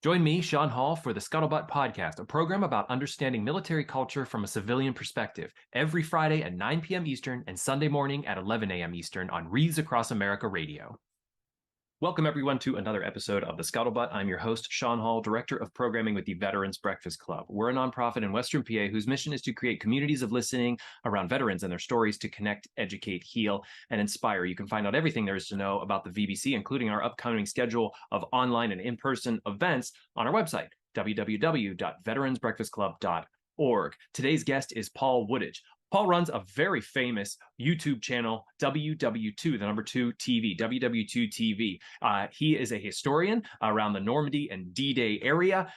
Join me, Sean Hall, for the Scuttlebutt Podcast, a program about understanding military culture from a civilian perspective, every Friday at 9 p.m. Eastern and Sunday morning at 11 a.m. Eastern on Reads Across America Radio. Welcome, everyone, to another episode of the Scuttlebutt. I'm your host, Sean Hall, Director of Programming with the Veterans Breakfast Club. We're a nonprofit in Western PA whose mission is to create communities of listening around veterans and their stories to connect, educate, heal, and inspire. You can find out everything there is to know about the VBC, including our upcoming schedule of online and in-person events on our website, www.veteransbreakfastclub.org. Today's guest is Paul Woodadge. Paul runs a very famous YouTube channel, WW2TV, WW2TV. He is a historian around the Normandy and D-Day area.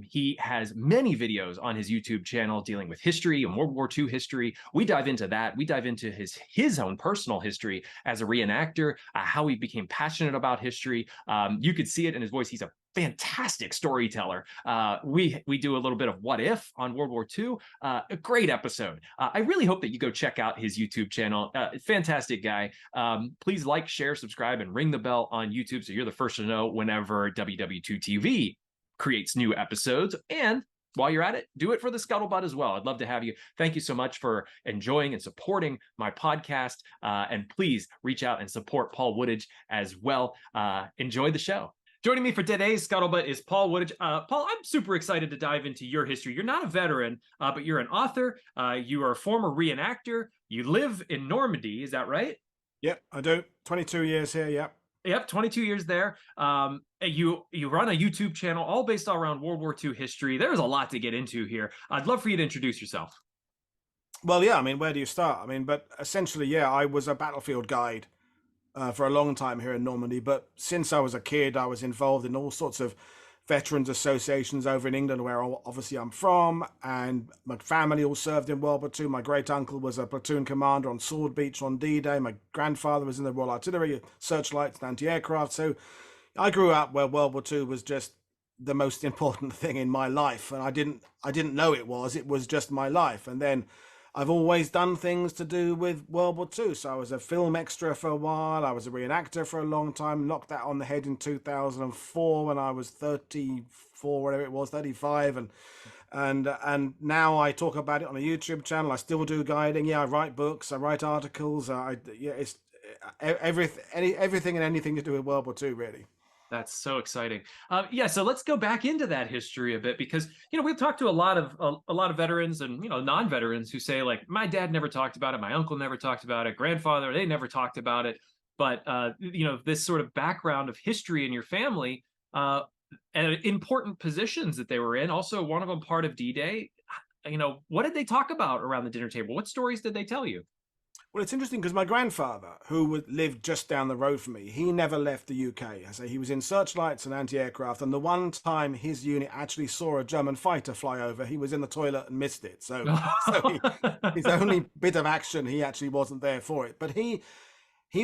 He has many videos on his YouTube channel dealing with history and World War II history. We dive into that. We dive into his own personal history as a reenactor, how he became passionate about history. You could see it in his voice. He's a fantastic storyteller. We do a little bit of what if on World War II. A great episode. I really hope that you go check out his YouTube channel. Fantastic guy. Please like, share, subscribe, and ring the bell on YouTube so you're the first to know whenever WW2TV creates new episodes. And while you're at it, do it for the Scuttlebutt as well. I'd love to have you. Thank you so much for enjoying and supporting my podcast. And please reach out and support Paul Woodadge as well. Enjoy the show. Joining me for today's Scuttlebutt is Paul Woodadge. Paul, I'm super excited to dive into your history. You're not a veteran, but you're an author. You are a former reenactor. You live in Normandy. Is that right? Yep, I do. 22 years here, yep. Yep, 22 years there. You run a YouTube channel all based around World War II history. There's a lot to get into here. I'd love for you to introduce yourself. Well, yeah, I mean, where do you start? I mean, but essentially, yeah, I was a battlefield guide for a long time here in Normandy. But since I was a kid, I was involved in all sorts of veterans associations over in England, where obviously I'm from, and my family all served in World War II. My great uncle was a platoon commander on Sword Beach on D-Day. My grandfather was in the Royal Artillery, searchlights and anti-aircraft. So I grew up where World War II was just the most important thing in my life, and I didn't know it was just my life. And then I've always done things to do with World War II. So I was a film extra for a while. I was a reenactor for a long time. Knocked that on the head in 2004 when I was 34, whatever it was, 35. And now I talk about it on a YouTube channel. I still do guiding. Yeah, I write books. I write articles. It's everything and anything to do with World War II, really. That's so exciting. Yeah, so let's go back into that history a bit because we've talked to a lot of veterans and non-veterans who say like my dad never talked about it, my uncle never talked about it, grandfather they never talked about it, but this sort of background of history in your family and important positions that they were in. Also, one of them part of D-Day. What did they talk about around the dinner table? What stories did they tell you? Well, it's interesting because my grandfather, who lived just down the road from me, he never left the UK. I say he was in searchlights and anti-aircraft, and the one time his unit actually saw a German fighter fly over, he was in the toilet and missed it. So his only bit of action, he actually wasn't there for it. But he'd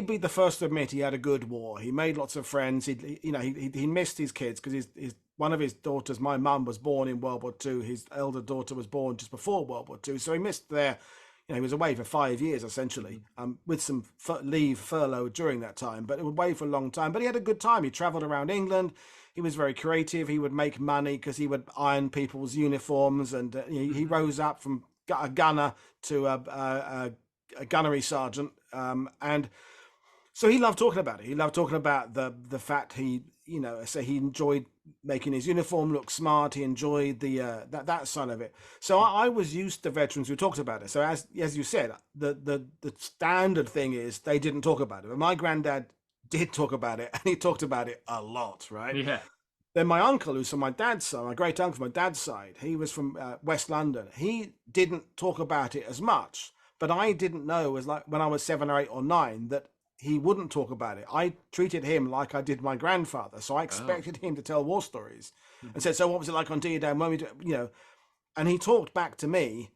be the first to admit he had a good war. He made lots of friends. He missed his kids because his one of his daughters, my mum, was born in World War II. His elder daughter was born just before World War II, so he missed their. He was away for 5 years, essentially, with some furlough during that time, but away for a long time. But he had a good time. He traveled around England. He was very creative. He would make money because he would iron people's uniforms. And he rose up from a gunner to a gunnery sergeant. And so he loved talking about it. He loved talking about the fact he enjoyed making his uniform look smart. He enjoyed the that side of it. So I was used to veterans who talked about it. So as you said, the standard thing is they didn't talk about it. But my granddad did talk about it, and he talked about it a lot, right? Yeah. Then my uncle, who's from my dad's side, my great uncle from my dad's side, he was from West London. He didn't talk about it as much, but I didn't know as like when I was 7 or 8 or 9 that he wouldn't talk about it. I treated him like I did my grandfather. So I expected him to tell war stories and said, so what was it like on D-Day? And he talked back to me,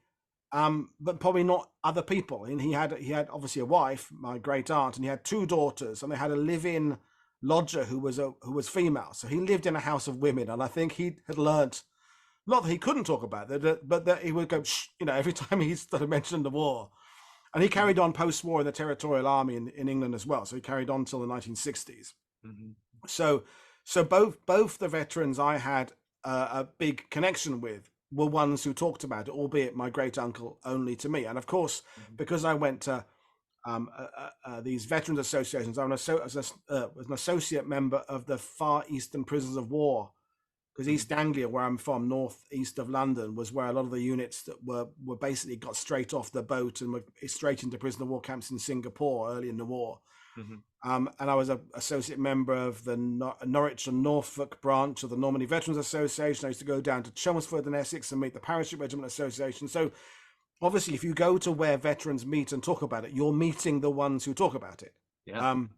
but probably not other people. And he had obviously a wife, my great aunt, and he had 2 daughters, and they had a live-in lodger who was female. So he lived in a house of women. And I think he had learnt, not that he couldn't talk about it, but that he would go, shh, every time he started mentioning the war. And he carried on post-war in the Territorial Army in England as well. So he carried on until the 1960s. Mm-hmm. So So both the veterans I had a big connection with were ones who talked about it, albeit my great uncle only to me. And of course, Mhm. because I went to these veterans associations, was an associate member of the Far Eastern Prisoners of War, because Mhm. East Anglia, where I'm from, north east of London, was where a lot of the units that were basically got straight off the boat and were straight into prisoner of war camps in Singapore early in the war. Mhm. And I was an associate member of the Norwich and Norfolk branch of the Normandy Veterans Association. I used to go down to Chelmsford in Essex and meet the Parachute Regiment Association. So obviously, if you go to where veterans meet and talk about it, you're meeting the ones who talk about it. Yeah. Um,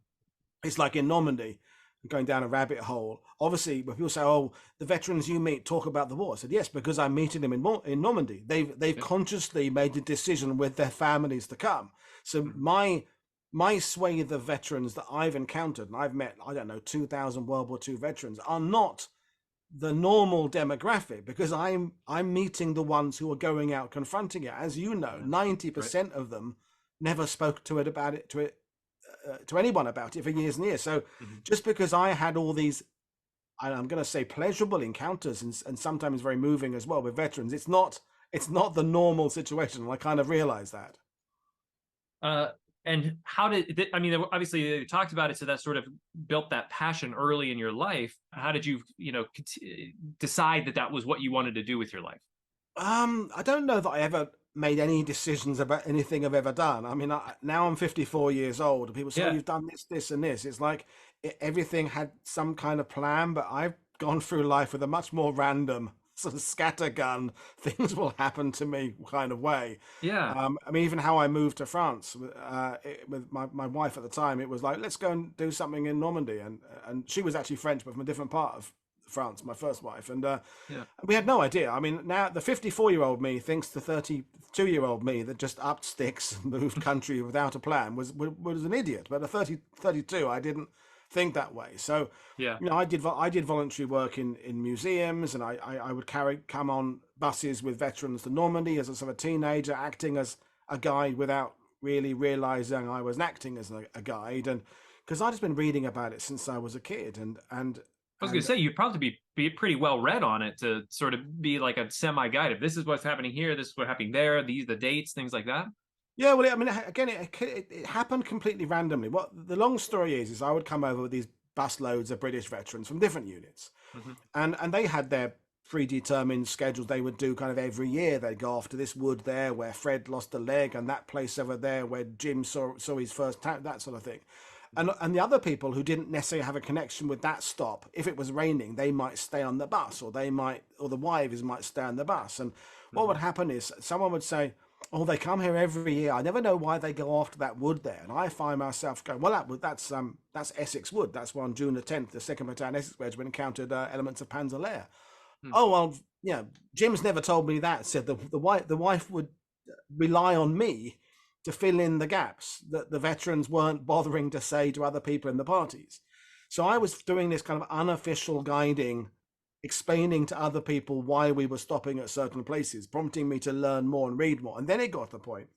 it's like in Normandy, going down a rabbit hole. Obviously, when people say, "Oh, the veterans you meet talk about the war," I said, "Yes, because I'm meeting them in Normandy. They've Yeah. consciously made a decision with their families to come." So Mhm. my swathe of veterans that I've encountered, and I've met, I don't know, 2,000 World War II veterans, are not the normal demographic, because I'm meeting the ones who are going out confronting it. As you know, Yeah. Right. 90% of them never spoke to anyone about it for years and years. So Mhm. just because I had all these, I'm going to say, pleasurable encounters, and sometimes very moving as well with veterans, it's not the normal situation, and I kind of realize that. Uh, and how I mean, obviously you talked about it, so that sort of built that passion early in your life. How did you, decide that that was what you wanted to do with your life? I don't know that I ever made any decisions about anything I've ever done. I mean, now I'm 54 years old, and people say, "Oh, Yeah. you've done this, this, and this." It's like everything had some kind of plan, but I've gone through life with a much more random sort of scattergun, things will happen to me kind of way. Yeah. I mean, even how I moved to France with my wife at the time, it was like, let's go and do something in Normandy, and she was actually French, but from a different part of France, my first wife, and Yeah. we had no idea. I mean, now the 54-year-old me thinks the 32-year-old me that just upped sticks and moved country without a plan was an idiot. But at 32, I didn't think that way. So, Yeah. I did voluntary work in museums, and I would come on buses with veterans to Normandy as a sort of teenager, acting as a guide without really realizing I was acting as a guide, and because I'd just been reading about it since I was a kid, I was going to and say you'd probably be pretty well read on it to sort of be like a semi guide. If this is what's happening here, this is what's happening there, these the dates, things like that. yeah, well, I mean, again, it happened completely randomly. What the long story is I would come over with these bus loads of British veterans from different units, Hmm. and they had their predetermined schedules they would do kind of every year. They'd go off to this wood there where Fred lost a leg, and that place over there where Jim saw his first that sort of thing. And the other people who didn't necessarily have a connection with that stop, if it was raining, they might stay on the bus, or the wives might stay on the bus. And what would Hmm. happen is someone would say, "Oh, they come here every year. I never know why they go off to that wood there." And I find myself going, "Well, that's Essex Wood. That's where on June the 10th, the Second Battalion Essex Regiment encountered elements of Panzer Lehr." "Oh well, yeah. Jim's never told me that." Said the wife would rely on me to fill in the gaps that the veterans weren't bothering to say to other people in the parties. So I was doing this kind of unofficial guiding, explaining to other people why we were stopping at certain places, prompting me to learn more and read more. And then it got to the point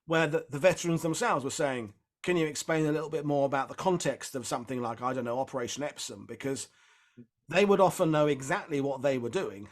where the veterans themselves were saying, "Can you explain a little bit more about the context of something like, I don't know, Operation Epsom?" Because they would often know exactly what they were doing,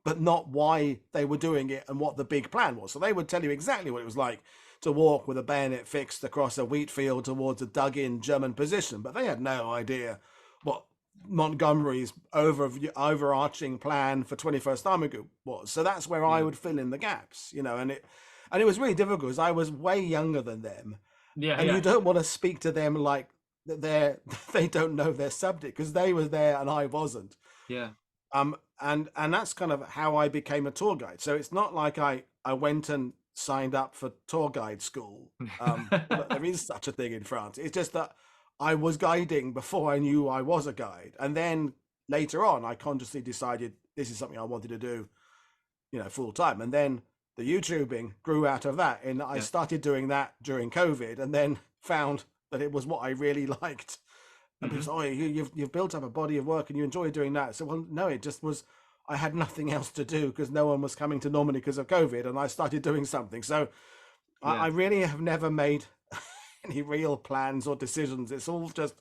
but not why they were doing it and what the big plan was. So they would tell you exactly what it was like to walk with a bayonet fixed across a wheat field towards a dug-in German position, but they had no idea what Montgomery's overarching plan for 21st Army Group was. So that's where I Yeah. would fill in the gaps, and it was really difficult because I was way younger than them, Yeah. and you Yeah. don't want to speak to them like they're they don't know their subject, because they were there and I wasn't. Yeah. And that's kind of how I became a tour guide. So it's not like I went and signed up for tour guide school. Although there is such a thing in France. It's just that I was guiding before I knew I was a guide, and then later on I consciously decided this is something I wanted to do, full time. And then the YouTubing grew out of that, and I Yeah. started doing that during COVID, and then found that it was what I really liked. And people Hmm. say, "Oh, you've built up a body of work and you enjoy doing that." So, well, no, it just was. I had nothing else to do because no one was coming to Normandy because of COVID, and I started doing something. So, I Yeah. really have never made any real plans or decisions. It's all just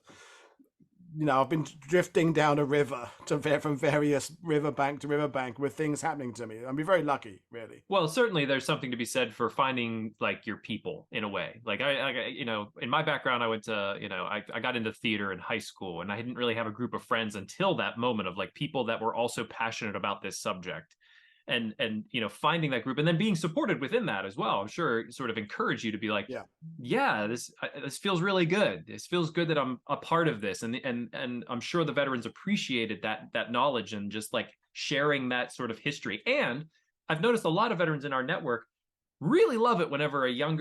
I've been drifting down a river from various riverbank to riverbank with things happening to me. I'd be very lucky, really. Well, certainly there's something to be said for finding like your people in a way. Like in my background, I went to, I got into theater in high school, and I didn't really have a group of friends until that moment of like people that were also passionate about this subject. And finding that group and then being supported within that as well, I'm sure sort of encourage you to be like, Yeah. yeah, this feels really good. This feels good that I'm a part of this. And I'm sure the veterans appreciated that knowledge and just like sharing that sort of history. And I've noticed a lot of veterans in our network really love it whenever a young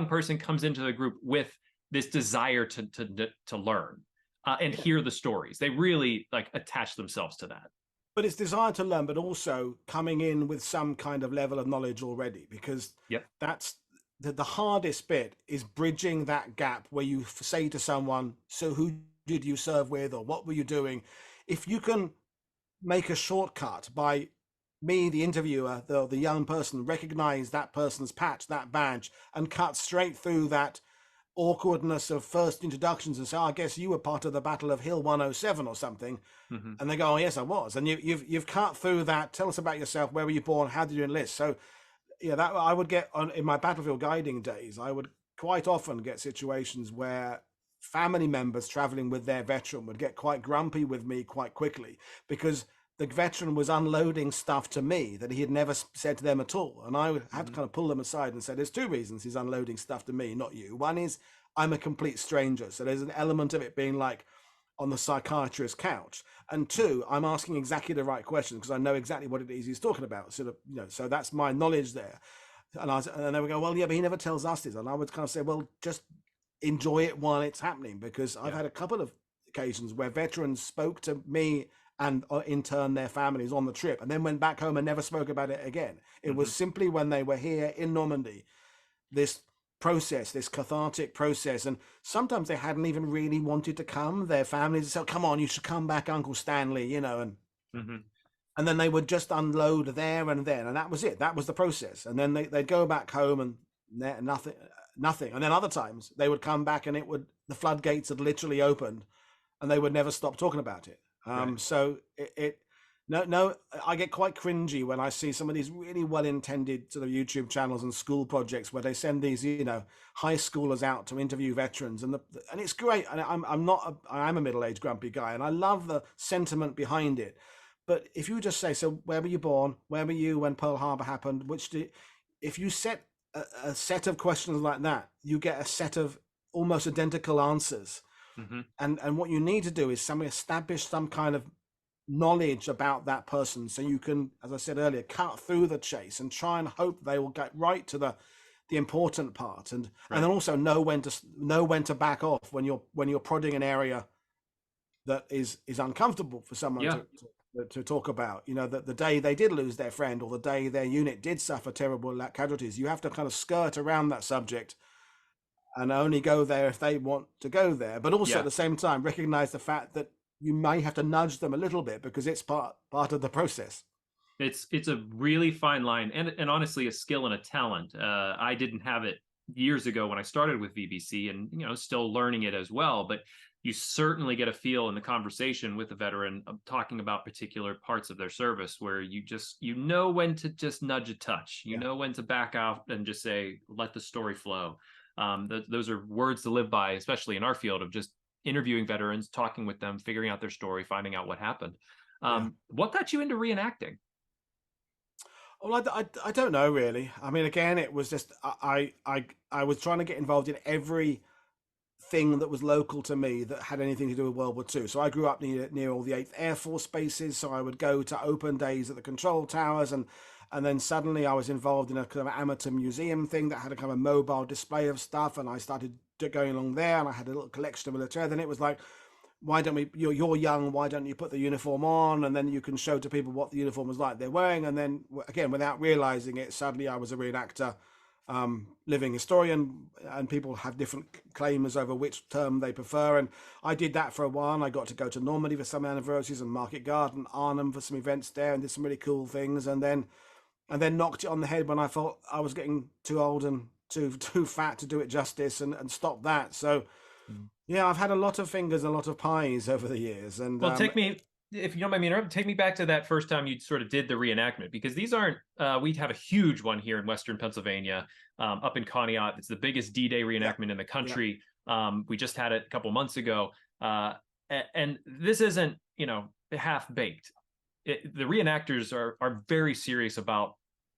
person comes into the group with this desire to learn and hear the stories. They really like attach themselves to that. But it's desire to learn, but also coming in with some kind of level of knowledge already, because Yep. that's the hardest bit is bridging that gap where you say to someone, so who did you serve with, or what were you doing? If you can make a shortcut by me, the interviewer, the young person, recognize that person's patch, that badge, and cut straight through that awkwardness of first introductions and say, oh, I guess you were part of the Battle of Hill 107 or something. Mm-hmm. And they go, oh, yes, I was. And you've cut through that. Tell us about yourself. Where were you born? How did you enlist? So, yeah, that I would get on in my battlefield guiding days. I would quite often get situations where family members traveling with their veteran would get quite grumpy with me quite quickly because the veteran was unloading stuff to me that he had never said to them at all. And I would have to kind of pull them aside and say, there's two reasons he's unloading stuff to me, not you. One is I'm a complete stranger. So there's an element of it being like on the psychiatrist's couch. And two, I'm asking exactly the right questions because I know exactly what it is he's talking about. Sort of, so that's my knowledge there. And they would go, well, yeah, but he never tells us this. And I would kind of say, well, just enjoy it while it's happening, because I've had a couple of occasions where veterans spoke to me and in turn their families on the trip, and then went back home and never spoke about it again. It was simply when they were here in Normandy, this process, this cathartic process, and sometimes they hadn't even really wanted to come. Their families said, come on, you should come back, Uncle Stanley, and and then they would just unload there and then, and that was it. That was the process. And then they'd go back home and nothing. And then other times they would come back and the floodgates had literally opened and they would never stop talking about it. So I get quite cringy when I see some of these really well-intended sort of YouTube channels and school projects where they send these, high schoolers out to interview veterans, and it's great. And I'm a middle-aged grumpy guy, and I love the sentiment behind it. But if you just say, so where were you born? Where were you when Pearl Harbor happened? If you set a set of questions like that, you get a set of almost identical answers. And what you need to do is establish some kind of knowledge about that person, so you can, as I said earlier, cut through the chase and try and hope they will get right to the important part, and then also know when to back off when you're prodding an area that is uncomfortable for someone to talk about. That the day they did lose their friend, or the day their unit did suffer terrible casualties, you have to kind of skirt around that subject and only go there if they want to go there, but also at the same time recognize the fact that you may have to nudge them a little bit because it's part of the process. It's a really fine line, and honestly a skill and a talent. I didn't have it years ago when I started with VBC, and still learning it as well, but you certainly get a feel in the conversation with a veteran talking about particular parts of their service where you when to just nudge a touch, know when to back out and just say, let the story flow. Those are words to live by, especially in our field of just interviewing veterans, talking with them, figuring out their story, finding out what happened. What got you into reenacting? Well, I don't know really. I mean, again, it was just I was trying to get involved in every thing that was local to me that had anything to do with World War II. So I grew up near all the 8th Air Force bases, so I would go to open days at the control towers, and then suddenly I was involved in a kind of amateur museum thing that had a kind of mobile display of stuff, and I started going along there, and I had a little collection of military. Then it was like, why don't we, you're young, why don't you put the uniform on, and then you can show to people what the uniform was like they're wearing. And then again, without realizing it, suddenly I was a reenactor, living historian, and people have different claims over which term they prefer. And I did that for a while, and I got to go to Normandy for some anniversaries, and Market Garden, Arnhem for some events there, and did some really cool things, and then knocked it on the head when I thought I was getting too old and too fat to do it justice, and stopped that. So Mhm. Yeah, I've had a lot of fingers and a lot of pies over the years, and Well, take me, if you don't mind me interrupting, take me back to that first time you sort of did the reenactment, because these aren't, we have a huge one here in Western Pennsylvania, up in Conneaut. It's the biggest D-Day yeah, reenactment in the yeah. country. We just had it a couple months ago. And this isn't, half baked. The reenactors are very serious about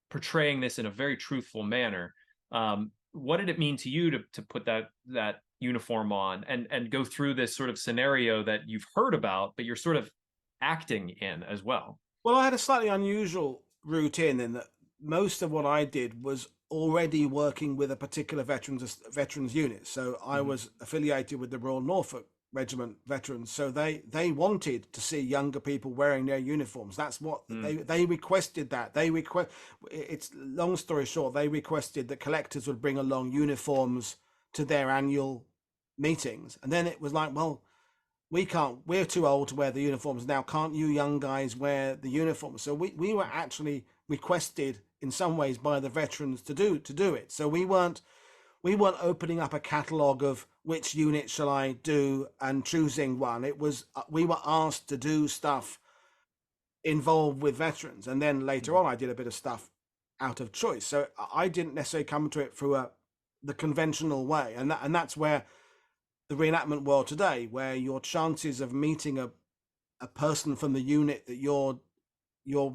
portraying this in a very truthful manner. What did it mean to you to put that uniform on and go through this sort of scenario that you've heard about, but you're sort of acting in as well? Well, I had a slightly unusual routine in that most of what I did was already working with a particular veterans unit. So I Mm-hmm. was affiliated with the Royal Norfolk Regiment veterans. So they wanted to see younger people wearing their uniforms. That's what they requested. That they request. It's long story short. They requested that collectors would bring along uniforms to their annual meetings, and then it was like, well, we can't, we're too old to wear the uniforms now, can't you young guys wear the uniforms? So we were actually requested in some ways by the veterans to do it. So we weren't opening up a catalogue of which unit shall I do and choosing one. It was we were asked to do stuff involved with veterans, and then later on I did a bit of stuff out of choice. So I didn't necessarily come to it through the conventional way, and that's where the reenactment world today, where your chances of meeting a person from the unit that you're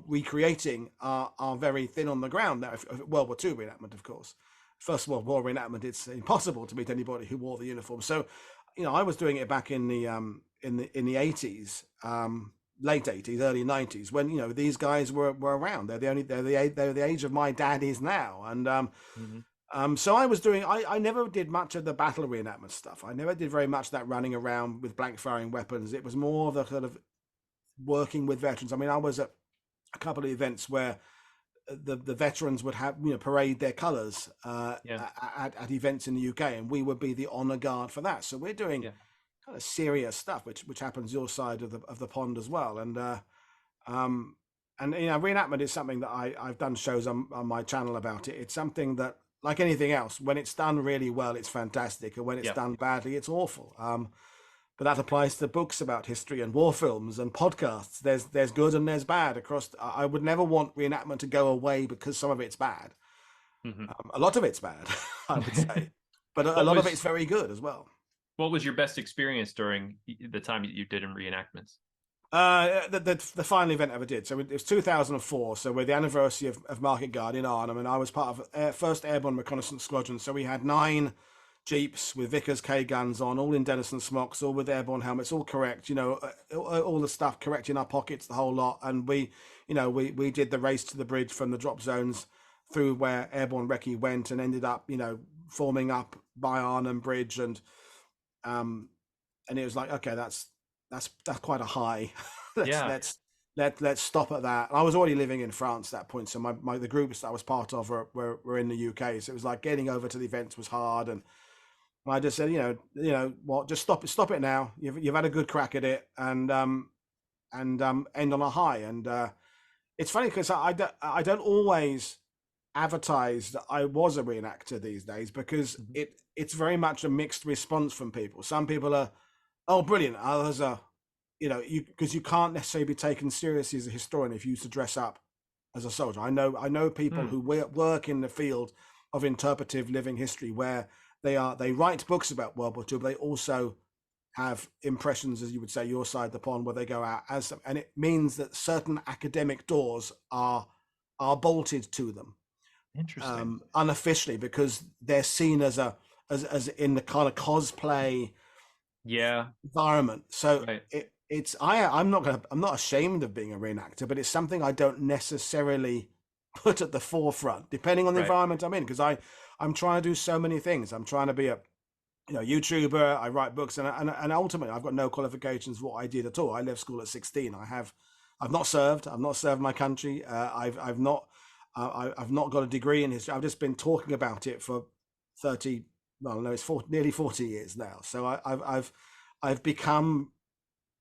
recreating are very thin on the ground. Now, if World War II reenactment, of course, First World War reenactment, it's impossible to meet anybody who wore the uniform. So, I was doing it back in the '80s, late '80s, early '90s, when these guys were around. They're the age of my dad is now, and Mm-hmm. so I was doing. I never did much of the battle reenactment stuff. I never did very much of that running around with blank firing weapons. It was more of the kind of working with veterans. I mean, I was at a couple of events where the veterans would have parade their colours Yeah. at events in the UK, and we would be the honour guard for that. So we're doing Yeah. kind of serious stuff, which happens your side of the pond as well. Um, and reenactment is something that I've done shows on my channel about it. It's something that, like anything else, when it's done really well, it's fantastic, and when it's Yeah. done badly, it's awful. But that applies to books about history and war films and podcasts. There's good and there's bad across. I would never want reenactment to go away because some of it's bad. Mm-hmm. A lot of it's bad, I would say, but a what lot of was it's very good as well. what was your best experience during the time that you did in reenactments? The final event I ever did. So it was 2004. So we're the anniversary of Market Guard in Arnhem, and I was part of first Airborne Reconnaissance Squadron. So we had 9 jeeps with Vickers K guns on, all in Denison smocks, all with airborne helmets, all correct. All the stuff correct in our pockets, the whole lot. And we did the race to the bridge from the drop zones through where airborne recce went, and ended up forming up by Arnhem Bridge, and it was like, okay, that's quite a high. let's Yeah. let's let's stop at that. I was already living in France at that point, so the groups that I was part of were in the UK. So it was like getting over to the events was hard, and I just said, what, just stop it now. You've had a good crack at it, and end on a high. And it's funny because I don't always advertise that I was a reenactor these days, because Mm-hmm. it's very much a mixed response from people. Some people are, oh, brilliant. Others are, because you can't necessarily be taken seriously as a historian if you used to dress up as a soldier. I know people Hmm. who work in the field of interpretive living history, where they write books about World War II, but they also have impressions, as you would say, your side of the pond, where they go out as them, and it means that certain academic doors are bolted to them, Interesting. unofficially, because they're seen as as in the kind of cosplay Yeah. environment. So Right. I'm not ashamed of being a reenactor, but it's something I don't necessarily put at the forefront, depending on the Right. environment I'm in, because I'm trying to do so many things. I'm trying to be a YouTuber. I write books, and ultimately I've got no qualifications for what I did at all. I left school at 16. I've not served. I've not served my country. I've not got a degree in history. I've just been talking about it for 30. Well, no, it's nearly 40 years now. So I've become,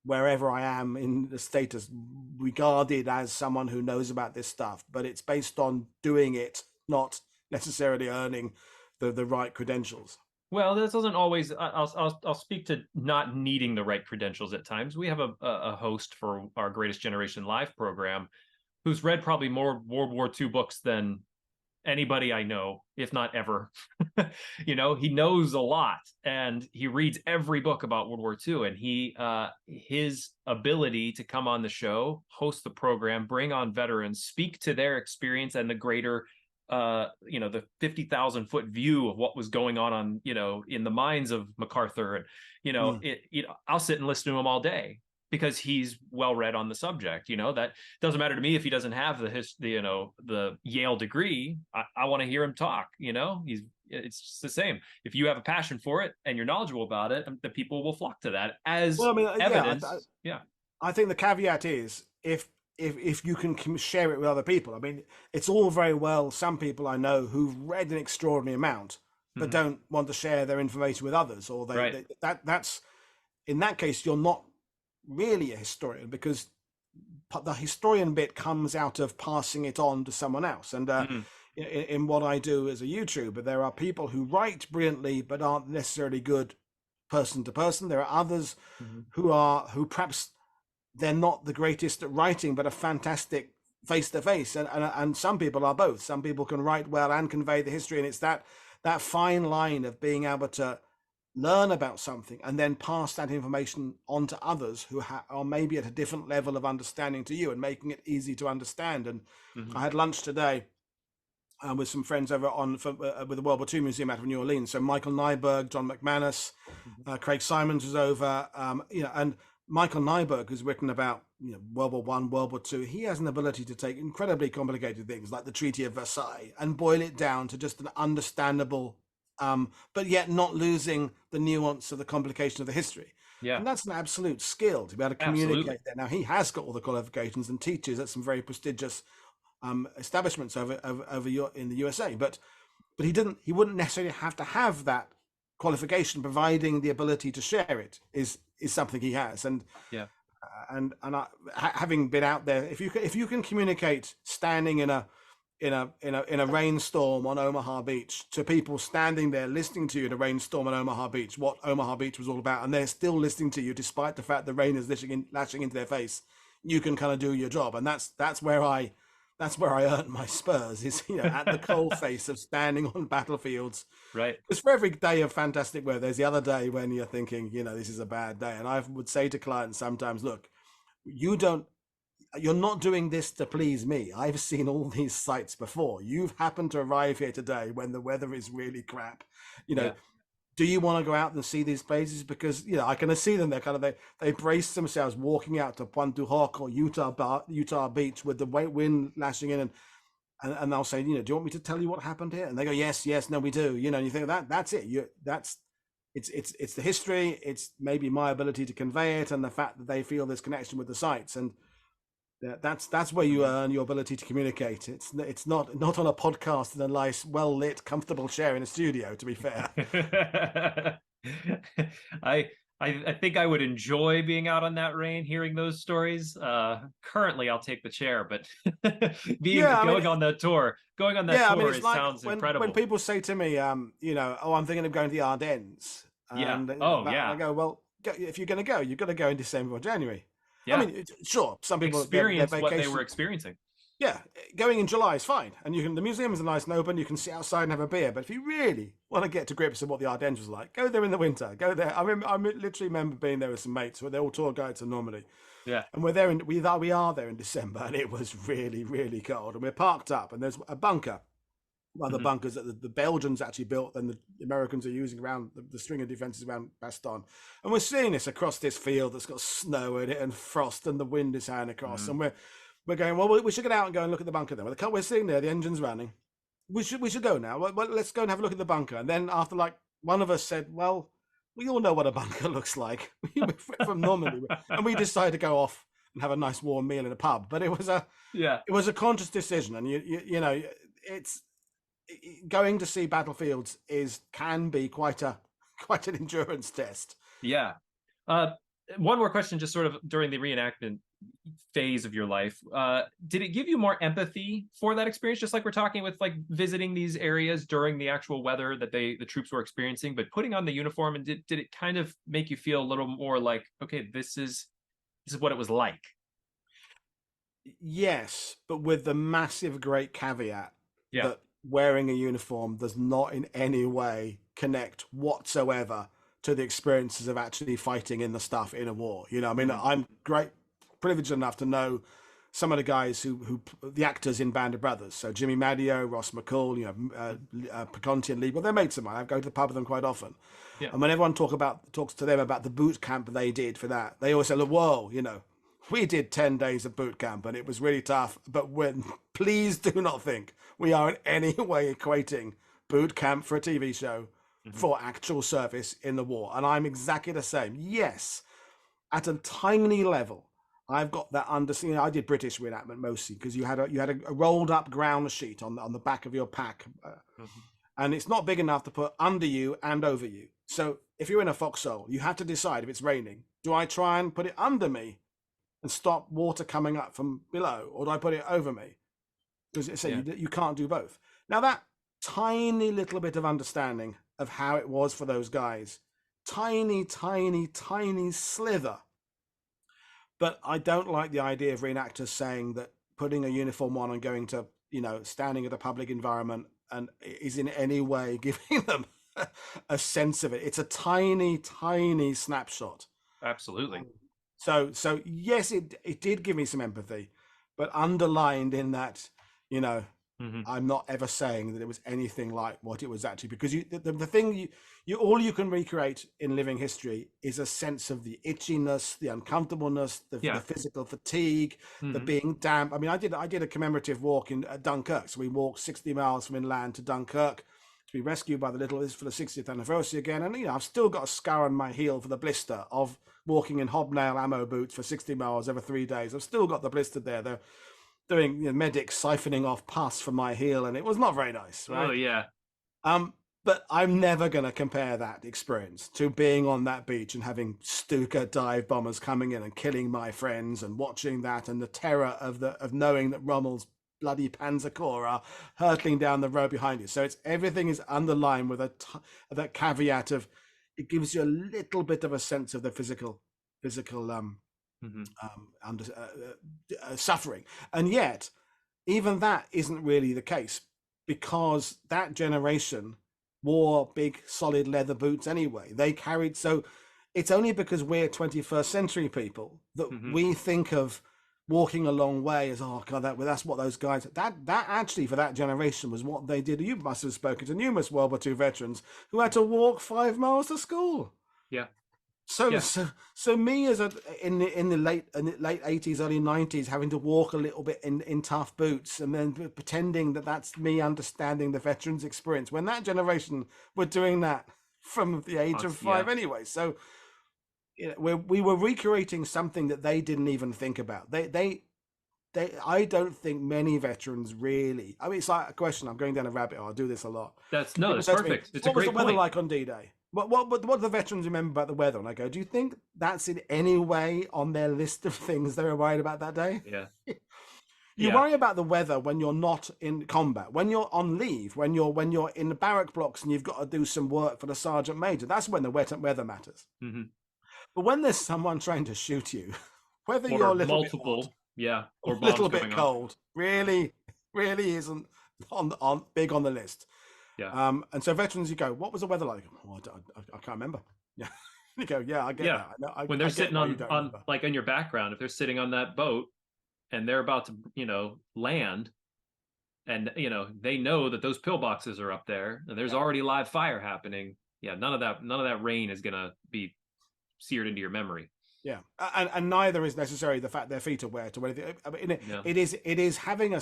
wherever I am in the status, regarded as someone who knows about this stuff. But it's based on doing it, not necessarily earning the right credentials. Well, this doesn't always. I'll speak to not needing the right credentials at times. We have a host for our Greatest Generation Live program who's read probably more World War II books than anybody I know, if not ever. He knows a lot, and he reads every book about World War II. And his ability to come on the show, host the program, bring on veterans, speak to their experience and the greater the 50,000 foot view of what was going on, in the minds of MacArthur. And, Mm. I'll sit and listen to him all day because he's well read on the subject. That doesn't matter to me if he doesn't have the Yale degree. I want to hear him talk. It's just the same. If you have a passion for it and you're knowledgeable about it, the people will flock to that as Well, I mean, evidence. Yeah. I think the caveat is if you can share it with other people. I mean, it's all very well. Some people I know who've read an extraordinary amount, but don't want to share their information with others, or that's in that case you're not really a historian, because the historian bit comes out of passing it on to someone else. And in what I do as a YouTuber, there are people who write brilliantly but aren't necessarily good person to person. There are others who perhaps they're not the greatest at writing, but are fantastic face to face. And some people are both. Some people can write well and convey the history. And it's that fine line of being able to learn about something and then pass that information on to others who are maybe at a different level of understanding to you, and making it easy to understand. And I had lunch today with some friends over with the World War II Museum out of New Orleans. So Michael Nyberg, John McManus, Craig Simons was over, and Michael Nyberg, who's written about World War I, World War II, he has an ability to take incredibly complicated things like the Treaty of Versailles and boil it down to just an understandable, but yet not losing the nuance of the complication of the history. Yeah. And that's an absolute skill to be able to communicate that. Now, he has got all the qualifications and teaches at some very prestigious establishments over in the USA, but he wouldn't necessarily have to have that qualification, providing the ability to share it is something he has. And having been out there, if you can communicate standing in a rainstorm on Omaha Beach to people standing there listening to you in a rainstorm on Omaha Beach, what Omaha Beach was all about, and they're still listening to you despite the fact the rain is lashing into their face, you can kind of do your job. And that's where I earned my spurs, is at the coal face of standing on battlefields. Right. Because for every day of fantastic weather, there's the other day when you're thinking, this is a bad day. And I would say to clients sometimes, look, you're not doing this to please me. I've seen all these sites before. You've happened to arrive here today when the weather is really crap. Do you want to go out and see these places? Because I can see them. They're kind of they brace themselves walking out to Pointe du Hoc or Utah Beach with the wind lashing in, and they'll say, do you want me to tell you what happened here? And they go, yes, no, we do. And you think that's it. It's the history. It's maybe my ability to convey it, and the fact that they feel this connection with the sites, and that's where you earn your ability to communicate. It's not on a podcast in a nice, well lit, comfortable chair in a studio. To be fair, I think I would enjoy being out on that rain, hearing those stories. Currently, I'll take the chair, but going on that tour, sounds incredible. When people say to me, I'm thinking of going to the Ardennes. And I go, well, if you're going to go, you've got to go in December or January. Yeah. I mean, sure, some people experience what they were experiencing. Yeah, going in July is fine, and the museum is nice and open. You can sit outside and have a beer. But if you really want to get to grips with what the Ardennes was like, go there in the winter. Go there. I literally remember being there with some mates. They're all tour guides to Normandy. Yeah, and we are there in December, and it was really, really cold. And we're parked up, and there's a bunker. One of the bunkers that the Belgians actually built, and the Americans are using around the string of defenses around Bastogne. And we're seeing this across this field that's got snow in it and frost, and the wind is howling across. And we're going, well, we should get out and go and look at the bunker then. Well, we're sitting there, the engine's running. We should go now. Well, let's go and have a look at the bunker. And then after one of us said, well, we all know what a bunker looks like. We're from Normandy, and we decided to go off and have a nice warm meal in a pub. But it was a conscious decision, and it's. Going to see battlefields can be quite an endurance test. Yeah. One more question, just sort of during the reenactment phase of your life, did it give you more empathy for that experience? Just like we're talking with like visiting these areas during the actual weather that the troops were experiencing, but putting on the uniform, and did it kind of make you feel a little more like, okay, this is what it was like? Yes, but with the massive great caveat Yeah. that wearing a uniform does not in any way connect whatsoever to the experiences of actually fighting in the stuff in a war. You know, I mean, Mm-hmm. I'm great privileged enough to know some of the guys who the actors in Band of Brothers. So Jimmy Madio, Ross McCall, you know, Paconti and Lee. Well, they're mates of mine. I go to the pub with them quite often. Yeah. And when everyone talks to them about the boot camp they did for that, they always say, "Look, whoa, you know, we did 10 days of boot camp and it was really tough. But when please do not think we are in any way equating boot camp for a TV show Mm-hmm. for actual service in the war." And I'm exactly the same. Yes, at a tiny level, I've got that understanding. I did British reenactment mostly because you had a rolled up ground sheet on the back of your pack, Mm-hmm. and it's not big enough to put under you and over you. So if you're in a foxhole, you have to decide if it's raining. Do I try and put it under me and stop water coming up from below, or do I put it over me? Because Yeah. you can't do both. Now that tiny little bit of understanding of how it was for those guys, tiny, tiny, tiny slither. But I don't like the idea of reenactors saying that putting a uniform on and going to, you know, standing at a public environment and is in any way giving them a sense of it. It's a tiny, tiny snapshot. Absolutely. So yes, it did give me some empathy, but underlined in that, you know, Mm-hmm. I'm not ever saying that it was anything like what it was actually, because the thing you all you can recreate in living history is a sense of the itchiness, the uncomfortableness, the Yeah. physical fatigue, the Mm-hmm. being damp. I mean, I did a commemorative walk in Dunkirk, so we walked 60 miles from inland to Dunkirk to be rescued by the Little. This for the 60th anniversary again, and you know I've still got a scar on my heel for the blister of walking in hobnail ammo boots for 60 miles over 3 days. I've still got the blister there. They're doing, you know, medics siphoning off pus from my heel, and it was not very nice, Oh right? yeah. But I'm never going to compare that experience to being on that beach and having Stuka dive bombers coming in and killing my friends, and watching that, and the terror of knowing that Rommel's bloody Panzer Corps are hurtling down the road behind you. So it's everything is underlined with that caveat of it gives you a little bit of a sense of the physical Mm-hmm. under suffering, and yet even that isn't really the case, because that generation wore big solid leather boots anyway. They carried, so it's only because we're 21st century people that Mm-hmm. we think of walking a long way as, oh god, that's what those guys, that actually for that generation was what they did. You must have spoken to numerous World War II veterans who had to walk 5 miles to school. Yeah. So, Yeah. so me as in the late 80s, early 90s, having to walk a little bit in tough boots, and then pretending that that's me understanding the veterans' experience, when that generation were doing that from the age of 5 Yeah. anyway. So, you know, we were recreating something that they didn't even think about. They I don't think many veterans really. I mean, it's like a question. I'm going down a rabbit hole. I do this a lot. That's People say to me, perfect. It's a "What was the great weather point. like on D-Day? What do the veterans remember about the weather?" And I go, "Do you think that's in any way on their list of things they were worried about that day?" Yeah. You Yeah. worry about the weather when you're not in combat, when you're on leave, when you're in the barrack blocks and you've got to do some work for the sergeant major. That's when the weather matters. Mm-hmm. But when there's someone trying to shoot you, whether you're Or a little bit hot, multiple. Yeah. a Or bombs little bit going off. cold, really isn't on big on the list. Yeah. And so veterans, you go, what was the weather like? Oh, I can't remember. Yeah. You go, yeah, I get Yeah. that. I know, When they're I get sitting why you don't on remember. like in your background, if they're sitting on that boat and they're about to, land, and they know that those pillboxes are up there and there's already live fire happening. Yeah, none of that rain is gonna be seared into your memory. Yeah, and neither is necessarily the fact their feet are wet or anything. I mean, Yeah. it is having a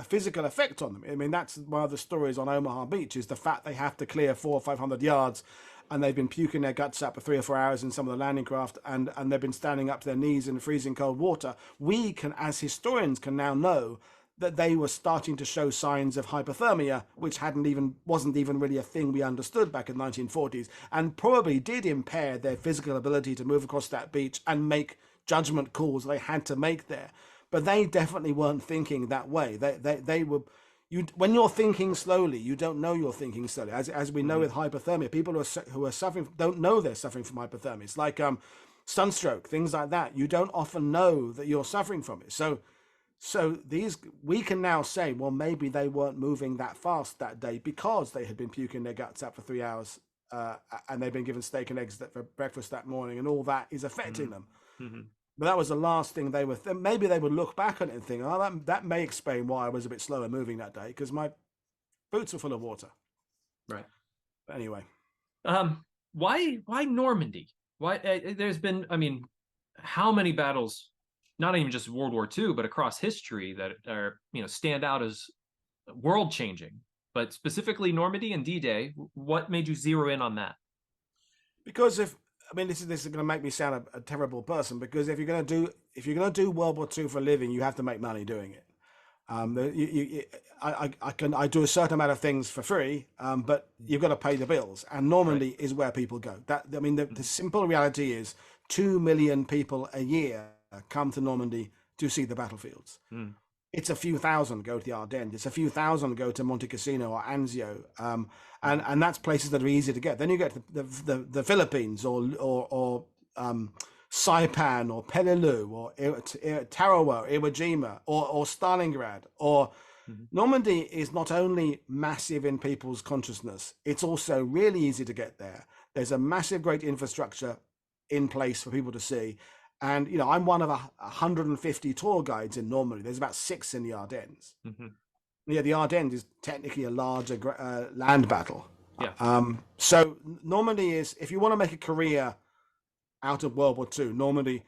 physical effect on them. I mean, that's one of the stories on Omaha Beach, is the fact they have to clear 400 or 500 yards, and they've been puking their guts up for 3 or 4 hours in some of the landing craft, and they've been standing up to their knees in freezing cold water. We can, as historians, can now know that they were starting to show signs of hypothermia, which wasn't even really a thing we understood back in the 1940s, and probably did impair their physical ability to move across that beach and make judgment calls they had to make there. But they definitely weren't thinking that way. They were. When you're thinking slowly, you don't know you're thinking slowly. As we know with hypothermia, people who are suffering don't know they're suffering from hypothermia. It's like sunstroke, things like that. You don't often know that you're suffering from it. So we can now say, well, maybe they weren't moving that fast that day because they had been puking their guts out for 3 hours, and they'd been given steak and eggs for breakfast that morning, and all that is affecting them. But that was the last thing they were. Maybe they would look back on it and think, "Oh, that may explain why I was a bit slower moving that day because my boots were full of water." Right. But anyway, why Normandy? Why there's been, I mean, how many battles, not even just World War II, but across history that are, stand out as world changing. But specifically Normandy and D-Day. What made you zero in on that? because this is going to make me sound a terrible person, because if you're going to do World War II for a living, you have to make money doing it. I do a certain amount of things for free, but you've got to pay the bills, and Normandy is where people go. The simple reality is 2 million people a year come to Normandy to see the battlefields. It's a few thousand go to the Ardennes. It's a few thousand go to Monte Cassino or Anzio, and that's places that are easy to get. Then you get the Philippines or Saipan or Peleliu or Tarawa, Iwo Jima or Stalingrad or Normandy is not only massive in people's consciousness, it's also really easy to get there. There's a massive, great infrastructure in place for people to see. And, I'm one of 150 tour guides in Normandy. There's about 6 in the Ardennes. Yeah, the Ardennes is technically a larger land battle. Yeah. So Normandy is, if you want to make a career out of World War II, Normandy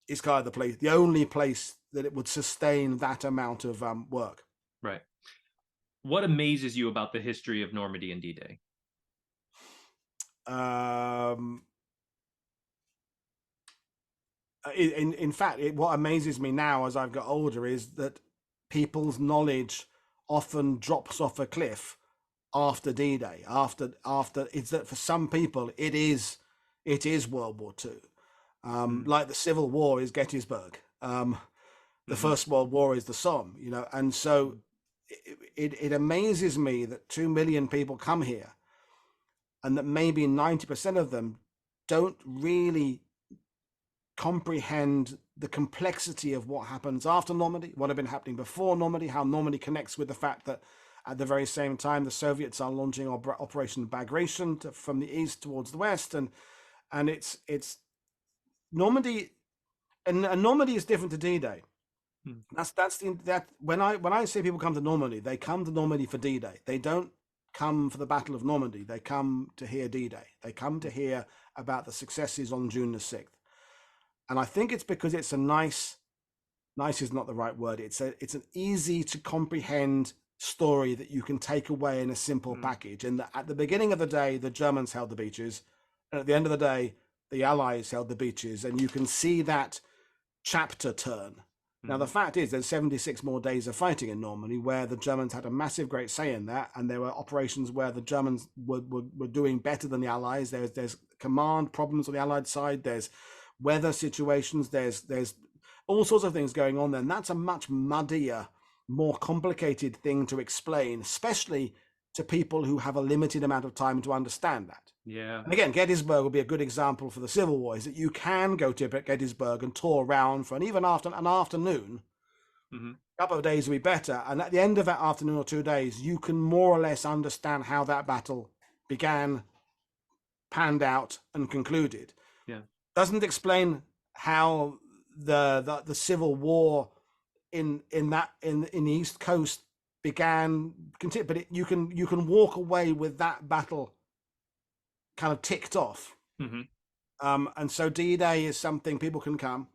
is kind of the only place that it would sustain that amount of work. Right. What amazes you about the history of Normandy and D-Day? In fact, what amazes me now as I've got older is that people's knowledge often drops off a cliff after D-Day. After it's that for some people it is World War II. Like the Civil War is Gettysburg. The First World War is the Somme. And so it amazes me that 2 million people come here, and that maybe 90% of them don't really comprehend the complexity of what happens after Normandy, what had been happening before Normandy, how Normandy connects with the fact that at the very same time the Soviets are launching Operation Bagration from the east towards the west, and it's Normandy, and Normandy is different to D-Day. When I say people come to Normandy, they come to Normandy for D-Day. They don't come for the Battle of Normandy. They come to hear D-Day. They come to hear about the successes on June the 6th. And I think it's because it's a nice is not the right word. It's an easy to comprehend story that you can take away in a simple package. And at the beginning of the day, the Germans held the beaches, and at the end of the day, the Allies held the beaches, and you can see that chapter turn. Now, the fact is there's 76 more days of fighting in Normandy, where the Germans had a massive, great say in that, and there were operations where the Germans were doing better than the Allies. There's command problems on the Allied side. There's weather situations, there's all sorts of things going on there, and that's a much muddier, more complicated thing to explain, especially to people who have a limited amount of time to understand that. Yeah. And again, Gettysburg will be a good example for the Civil War, is that you can go to Gettysburg and tour around for even after an afternoon. A couple of days will be better, and at the end of that afternoon or 2 days, you can more or less understand how that battle began, panned out, and concluded. Yeah. Doesn't explain how the Civil War in the East Coast began, but you can walk away with that battle kind of ticked off. And so D-Day is something people can come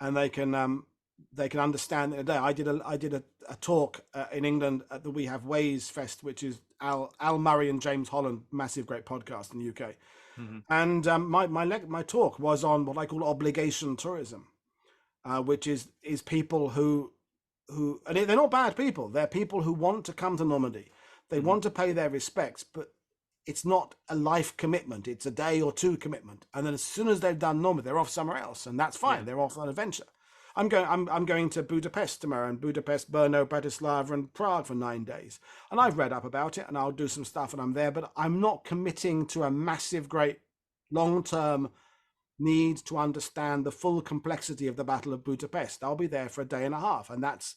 and they can understand in a day. I did a talk in England at the We Have Ways Fest, which is Al Murray and James Holland, massive great podcast in the UK. And my talk was on what I call obligation tourism, which is people who and they're not bad people. They're people who want to come to Normandy. They want to pay their respects, but it's not a life commitment. It's a day or two commitment. And then as soon as they've done Normandy, they're off somewhere else, and that's fine. Yeah. They're off on an adventure. I'm going to Budapest tomorrow, and Budapest, Brno, Bratislava, and Prague for 9 days. And I've read up about it, and I'll do some stuff, and I'm there. But I'm not committing to a massive, great, long-term need to understand the full complexity of the Battle of Budapest. I'll be there for a day and a half, and that's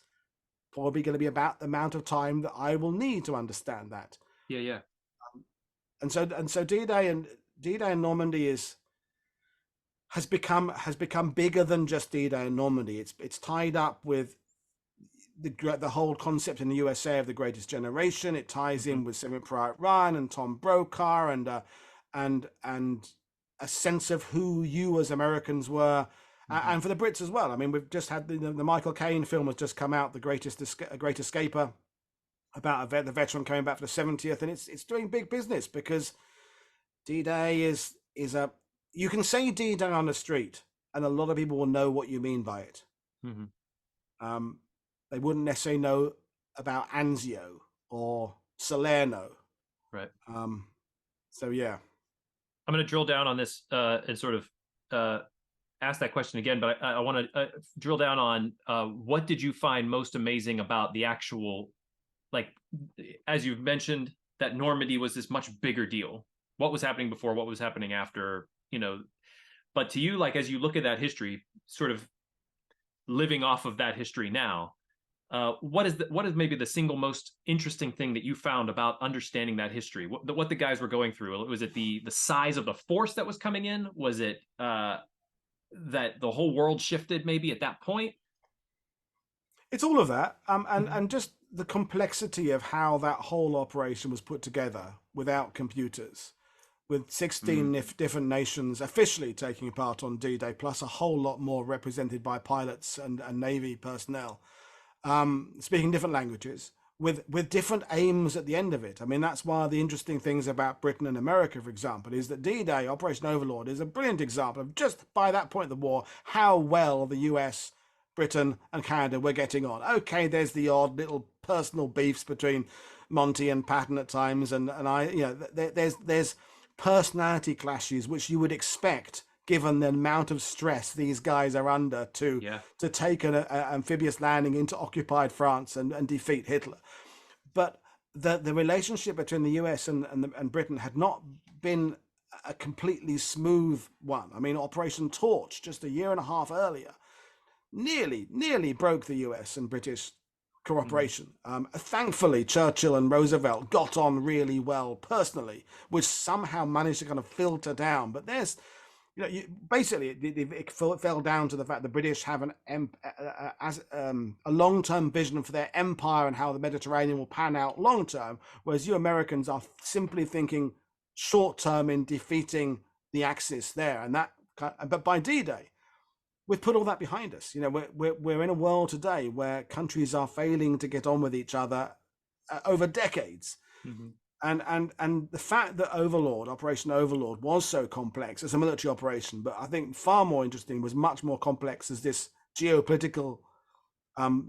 probably going to be about the amount of time that I will need to understand that. Yeah, yeah. And so D-Day and Normandy has become bigger than just D-Day and Normandy. It's tied up with the whole concept in the USA of the Greatest Generation. It ties in with Saving Private Ryan and Tom Brokaw and a sense of who you as Americans were, and for the Brits as well. I mean, we've just had the Michael Caine film has just come out, The Great Escaper, about the veteran coming back for the 70th, and it's doing big business because D-Day is a, you can say D-Day on the street and a lot of people will know what you mean by it. They wouldn't necessarily know about Anzio or Salerno. Right. So yeah. I'm going to drill down on this and sort of ask that question again, but I want to drill down on what did you find most amazing about the actual, like, as you've mentioned, that Normandy was this much bigger deal. What was happening before, what was happening after, you know, but to you, like, as you look at that history, sort of living off of that history now, what is maybe the single most interesting thing that you found about understanding that history? What the guys were going through? Was it the size of the force that was coming in? Was it that the whole world shifted maybe at that point? It's all of that, and just the complexity of how that whole operation was put together without computers, with 16 different nations officially taking part on D-Day, plus a whole lot more represented by pilots and Navy personnel, speaking different languages, with different aims at the end of it. I mean, that's one of the interesting things about Britain and America, for example, is that D-Day, Operation Overlord, is a brilliant example of just by that point of the war, how well the US, Britain and Canada were getting on. Okay, there's the odd little personal beefs between Monty and Patton at times, and I, you know, there's personality clashes which you would expect given the amount of stress these guys are under to take an amphibious landing into occupied France and defeat Hitler. But the relationship between the US and Britain had not been a completely smooth one. I mean, Operation Torch just a year and a half earlier nearly broke the US and British cooperation. Thankfully, Churchill and Roosevelt got on really well personally, which somehow managed to kind of filter down. But there's, you know, basically it fell down to the fact the British have a long-term vision for their empire and how the Mediterranean will pan out long-term, whereas you Americans are simply thinking short-term in defeating the Axis there. And that, but by D-Day, we've put all that behind us. You know, we're in a world today where countries are failing to get on with each other over decades. And the fact that Operation Overlord was so complex as a military operation, but I think far more interesting, was much more complex as this geopolitical,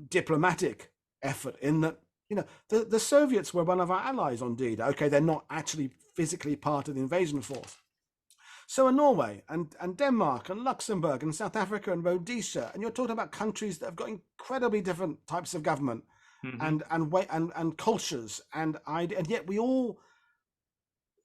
diplomatic effort, in that, you know, the Soviets were one of our allies on D-Day. Okay, they're not actually physically part of the invasion force. So are Norway and Denmark and Luxembourg and South Africa and Rhodesia, and you're talking about countries that have got incredibly different types of government and cultures and yet we all,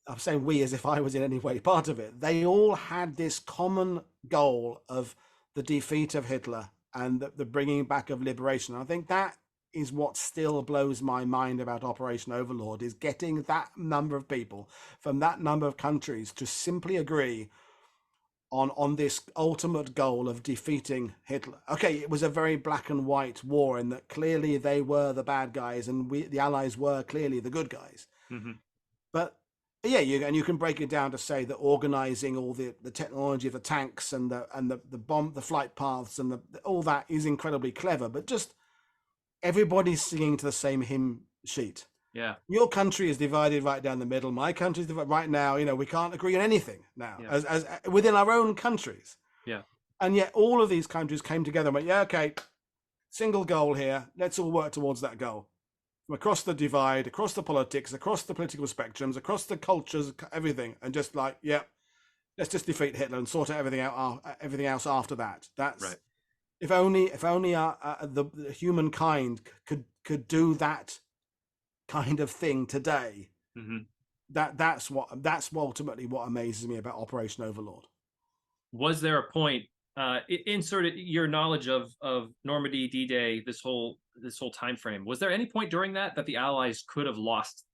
I'm saying we as if I was in any way part of it, they all had this common goal of the defeat of Hitler and the bringing back of liberation. And I think that is what still blows my mind about Operation Overlord, is getting that number of people from that number of countries to simply agree on this ultimate goal of defeating Hitler. Okay, it was a very black and white war in that clearly they were the bad guys and the Allies were clearly the good guys. But yeah, you can break it down to say that organizing all the technology of the tanks and the flight paths and all that is incredibly clever, but just everybody's singing to the same hymn sheet. Yeah. Your country is divided right down the middle. My country's divided right now. You know, we can't agree on anything now, as within our own countries. Yeah. And yet all of these countries came together and went, yeah, okay, single goal here. Let's all work towards that goal. from across the divide, across the politics, across the political spectrums, across the cultures, everything, and just like, yeah, let's just defeat Hitler and sort out everything else after that. That's Right. if only the humankind could do that kind of thing today. Mm-hmm. That's ultimately what amazes me about Operation Overlord. Was there a point in sort of your knowledge of Normandy, D-Day, this whole time frame? Was there any point during that the Allies could have lost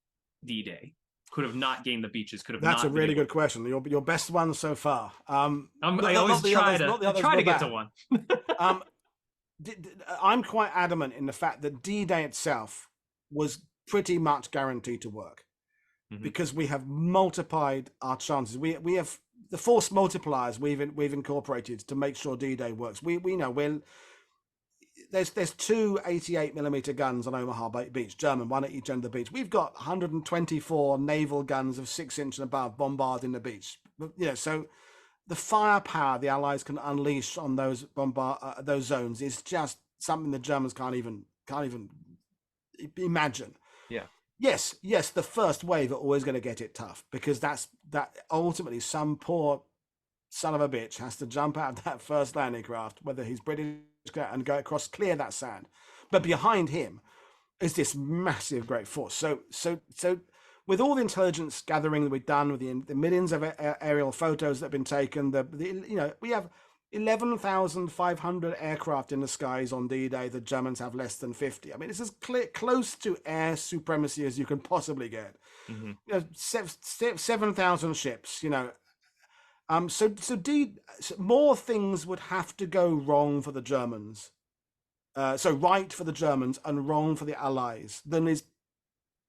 D-Day, could have not gained the beaches, could have That's not a really been able... good question. Your best one so far. I always try to get to one. I'm quite adamant in the fact that D-Day itself was pretty much guaranteed to work, because we have multiplied our chances. We have the force multipliers we've incorporated to make sure D-Day works. We know there's 2 88mm guns on Omaha Beach, German, one at each end of the beach. We've got 124 naval guns of 6-inch and above bombarding the beach. So the firepower the Allies can unleash on those zones is just something the Germans can't even imagine. Yeah. Yes, the first wave are always going to get it tough, because that ultimately some poor son of a bitch has to jump out of that first landing craft, whether he's British, and go across, clear that sand. But behind him is this massive, great force. So with all the intelligence gathering that we've done, with the millions of aerial photos that have been taken, we have 11,500 aircraft in the skies on D-Day. The Germans have less than 50. I mean, it's as close to air supremacy as you can possibly get. 7,000 ships. So more things would have to go wrong for the Germans. Right for the Germans and wrong for the Allies than is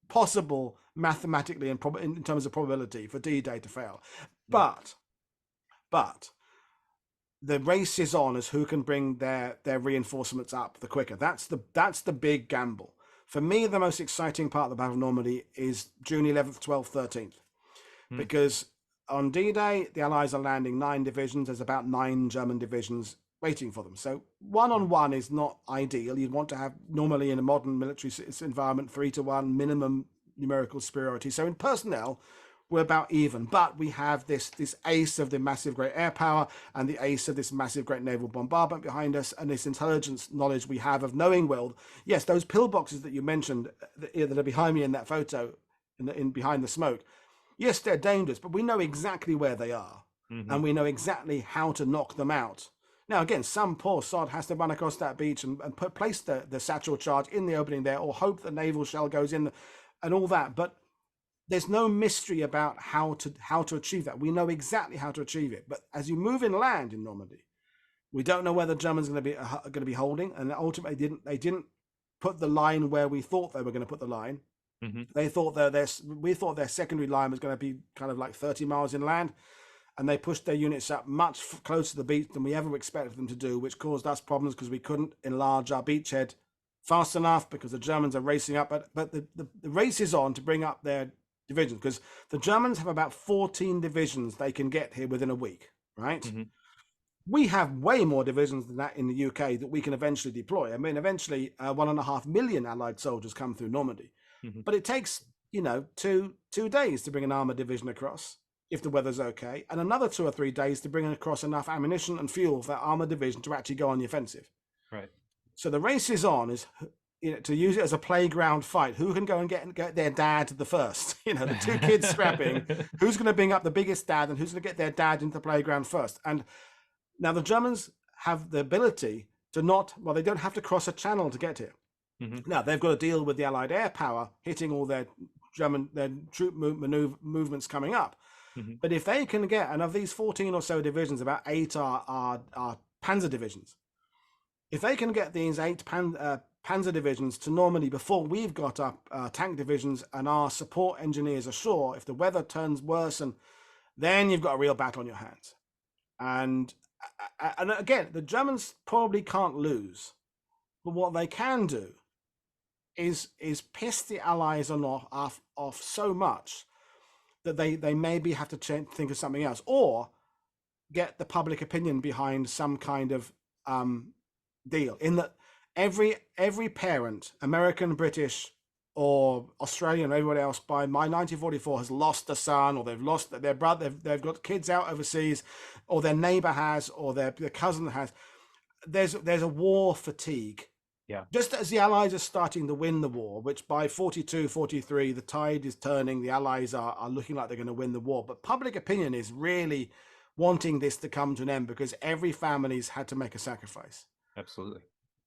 possible mathematically and in terms of probability for D-Day to fail. But the race is on as who can bring their reinforcements up the quicker. That's the big gamble. For me, the most exciting part of the Battle of Normandy is June 11th, 12th, 13th. Because on D-Day, the Allies are landing 9 divisions. There's about 9 German divisions waiting for them. So 1-on-1 is not ideal. You'd want to have, normally in a modern military environment, 3-to-1 minimum numerical superiority. So in personnel, we're about even, but we have this ace of the massive great air power and the ace of this massive great naval bombardment behind us, and this intelligence knowledge we have of knowing, well, yes, those pillboxes that you mentioned that are behind me in that photo, in behind the smoke, yes, they're dangerous, but we know exactly where they are, and we know exactly how to knock them out. Now, again, some poor sod has to run across that beach and place the satchel charge in the opening there, or hope the naval shell goes in, and all that, but there's no mystery about how to achieve that. We know exactly how to achieve it. But as you move inland in Normandy, we don't know where the Germans are going to be holding, and ultimately they didn't put the line where we thought they were going to put the line. They thought we thought their secondary line was going to be kind of like 30 miles inland, and they pushed their units up much closer to the beach than we ever expected them to do, which caused us problems because we couldn't enlarge our beachhead fast enough because the Germans are racing up. But the race is on to bring up their divisions, because the Germans have about 14 divisions they can get here within a week, right? We have way more divisions than that in the UK that we can eventually deploy. I mean, eventually 1.5 million Allied soldiers come through Normandy, but it takes 2 days to bring an armored division across if the weather's okay, and another 2 or 3 days to bring across enough ammunition and fuel for that armored division to actually go on the offensive. Right. So the race is on, is to use it as a playground fight. Who can go and get their dad the first? The 2 kids scrapping. Who's going to bring up the biggest dad, and who's going to get their dad into the playground first? And now the Germans have the ability to they don't have to cross a channel to get here. Now they've got to deal with the Allied air power hitting all their troop movements coming up. But if they can get, and of these 14 or so divisions, about 8 are panzer divisions. If they can get these 8 panzer divisions to Normandy before we've got up tank divisions and our support engineers ashore, if the weather turns worse, and then you've got a real battle on your hands. And again, the Germans probably can't lose, but what they can do is piss the Allies off so much that they maybe have to think of something else, or get the public opinion behind some kind of deal, in that every parent, American, British, or Australia and everybody else by 1944 has lost a son, or they've lost their brother, they've got kids out overseas, or their neighbor has, or their cousin has. There's a war fatigue. Yeah. Just as the Allies are starting to win the war, which by 42, 43, the tide is turning, the Allies are looking like they're going to win the war. But public opinion is really wanting this to come to an end because every family's had to make a sacrifice. Absolutely.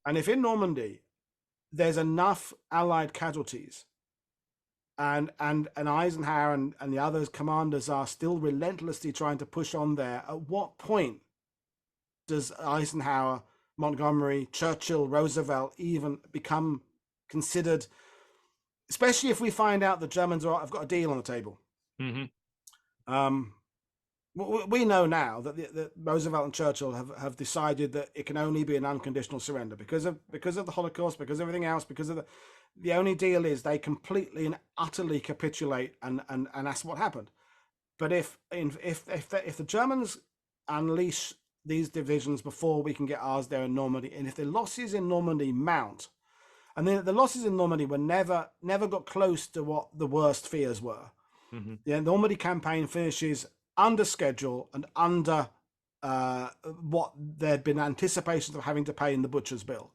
And if in Normandy there's enough Allied casualties and Eisenhower and the others commanders are still relentlessly trying to push on there, at what point does Eisenhower, Montgomery, Churchill, Roosevelt even become considered, especially if we find out the Germans have got a deal on the table? Mm-hmm. We know now that Roosevelt and Churchill have decided that it can only be an unconditional surrender because of the Holocaust, because of everything else, because of the only deal is they completely and utterly capitulate, and that's what happened. But if the Germans unleash these divisions before we can get ours there in Normandy, and if the losses in Normandy mount, and the losses in Normandy were never got close to what the worst fears were. Mm-hmm. The Normandy campaign finishes under schedule and under what there'd been anticipations of having to pay in the butcher's bill,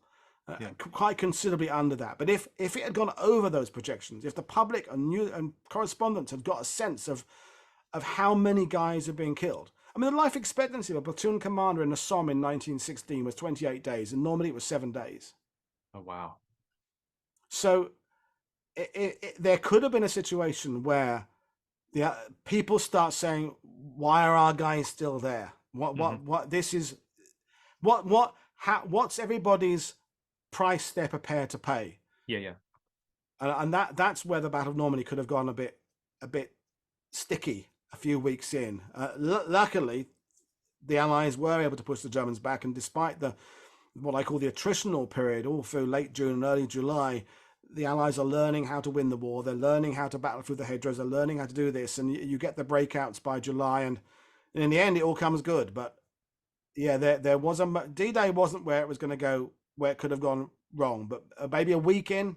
quite considerably under that. But if it had gone over those projections, if the public and correspondents had got a sense of how many guys are being killed. I mean, the life expectancy of a platoon commander in the Somme in 1916 was 28 days. In Normandy, it was 7 days. Oh, wow. So there could have been a situation where the people start saying, why are our guys still there? What's everybody's price they're prepared to pay? Yeah. And that's where the Battle of Normandy could have gone a bit sticky a few weeks in. Luckily, the Allies were able to push the Germans back, and despite what I call the attritional period, all through late June and early July, the Allies are learning how to win the war. They're learning how to battle through the hedgerows. They're learning how to do this, and you get the breakouts by July, and in the end, it all comes good. But yeah, there was D-Day wasn't where it was going to go, where it could have gone wrong. But maybe a week in,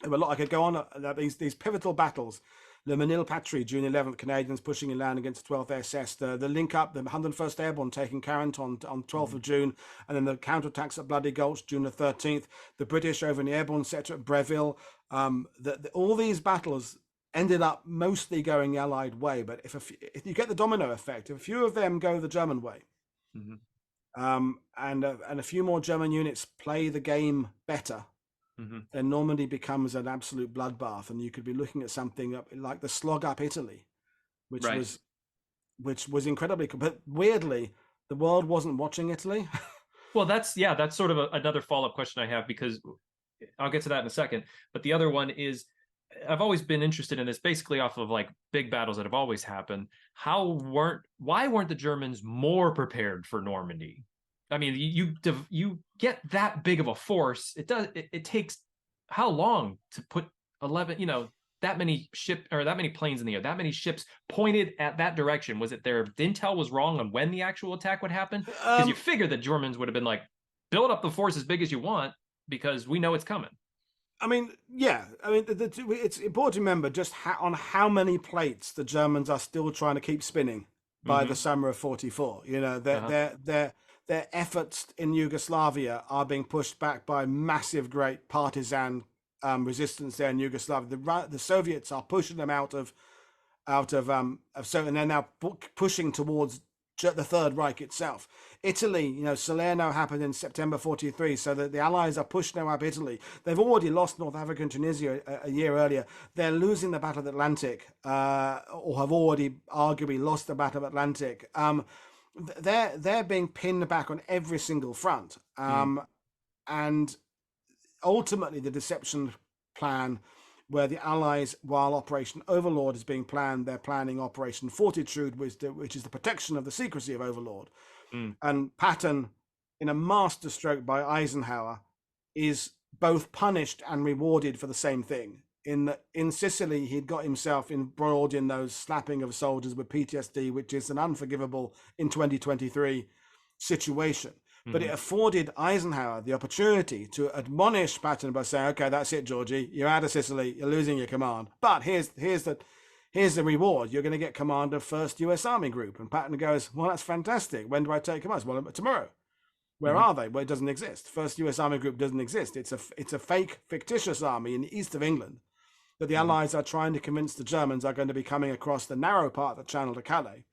there were a lot I could go on. These pivotal battles. Le Mesnil-Patry, June 11th, Canadians pushing inland against the 12th SS. The link up, the 101st Airborne taking Carenton on 12th of June, and then the counterattacks at Bloody Gulch, June the 13th. The British over in the airborne sector at Breville. All these battles ended up mostly going the Allied way. But if you get the domino effect, if a few of them go the German way, and a few more German units play the game better, then Normandy becomes an absolute bloodbath, and you could be looking at something like the slog up Italy, which was incredibly. But weirdly, the world wasn't watching Italy. Well, that's sort of another follow-up question I have, because I'll get to that in a second. But the other one is, I've always been interested in this, basically off of like big battles that have always happened. Why weren't the Germans more prepared for Normandy? I mean, you get that big of a force. It takes how long to put 11, that many that many planes in the air, that many ships pointed at that direction? Was it the intel was wrong on when the actual attack would happen? Because you figure the Germans would have been like, build up the force as big as you want, because we know it's coming. I mean, yeah. I mean, it's important to remember just on how many plates the Germans are still trying to keep spinning by the summer of 44. Their efforts in Yugoslavia are being pushed back by massive, great partisan resistance there in Yugoslavia. The Soviets are pushing them out of so, and they're now pushing towards the Third Reich itself. Italy, Salerno happened in September 43, so that the Allies are pushing now up Italy. They've already lost North Africa and Tunisia a year earlier. They're losing the Battle of the Atlantic, or have already arguably lost the Battle of Atlantic. They're being pinned back on every single front, and ultimately the deception plan, where the Allies, while Operation Overlord is being planned, they're planning Operation Fortitude, which is the protection of the secrecy of Overlord. And Patton, in a masterstroke by Eisenhower, is both punished and rewarded for the same thing. In Sicily, he'd got himself embroiled in those slapping of soldiers with PTSD, which is an unforgivable in 2023 situation. but it afforded Eisenhower the opportunity to admonish Patton by saying, "Okay, that's it, Georgie. You're out of Sicily. You're losing your command. But here's the reward. You're going to get command of 1st U.S. Army Group." And Patton goes, "Well, that's fantastic. When do I take command?" "Well, tomorrow." "Where are they?" "Well, it doesn't exist. 1st U.S. Army Group doesn't exist. It's a fake, fictitious army in the east of England that the Allies are trying to convince the Germans are going to be coming across the narrow part of the Channel to Calais.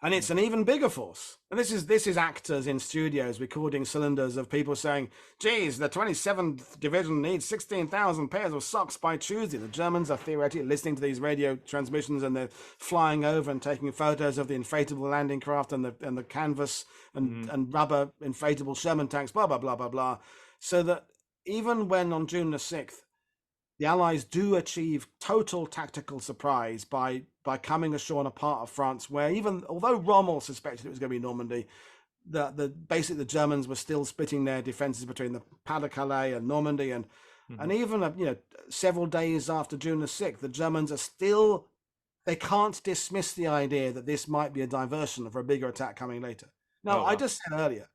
And it's an even bigger force." And this is actors in studios recording cylinders of people saying, "Geez, the 27th Division needs 16,000 pairs of socks by Tuesday." The Germans are theoretically listening to these radio transmissions, and they're flying over and taking photos of the inflatable landing craft and the canvas and rubber inflatable Sherman tanks, blah, blah, blah, blah, blah. So that even when on June the 6th, the Allies do achieve total tactical surprise by coming ashore on a part of France where, even although Rommel suspected it was going to be Normandy, basically the Germans were still splitting their defenses between the Pas de Calais and Normandy, and even several days after June the 6th, the Germans are still, they can't dismiss the idea that this might be a diversion for a bigger attack coming later. Now, I just said earlier,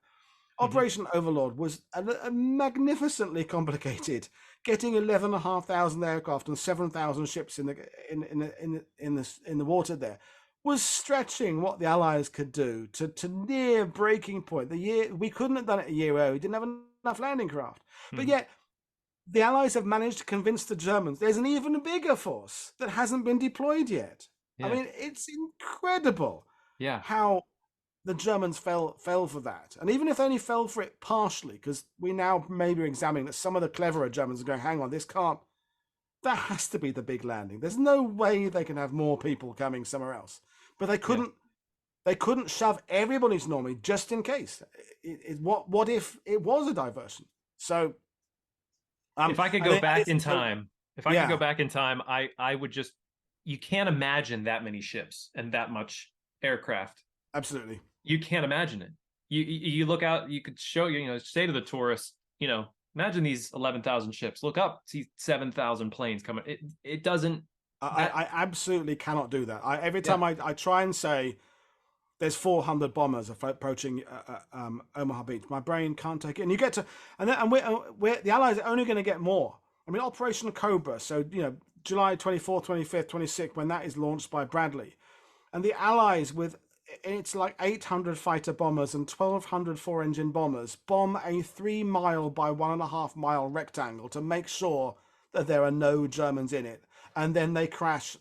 Operation Overlord was a magnificently complicated. Getting 11,500 aircraft and 7,000 ships in the water there was stretching what the Allies could do to near breaking point. We couldn't have done it a year early. We didn't have enough landing craft, but yet the Allies have managed to convince the Germans there's an even bigger force that hasn't been deployed yet. I mean, it's incredible. How the Germans fell for that. And even if they only fell for it partially, because we now maybe are examining that some of the cleverer Germans are going, "Hang on, that has to be the big landing. There's no way they can have more people coming somewhere else." But they couldn't shove everybody to Normandy just in case. What if it was a diversion? So if I could go back in time, I would just, you can't imagine that many ships and that much aircraft. Absolutely. You can't imagine it. You look out, you could show, say to the tourists, imagine these 11,000 ships. Look up, see 7,000 planes coming. It doesn't. I absolutely cannot do that. Every time I try and say there's 400 bombers approaching Omaha Beach, my brain can't take it. And you get to, and we're the Allies are only going to get more. I mean, Operation Cobra. So July 24th, 25th, 26th, when that is launched by Bradley, and the Allies with, it's like 800 fighter bombers and 1,200 4-engine bombers bomb a 3-mile by 1.5-mile rectangle to make sure that there are no Germans in it. And then they crash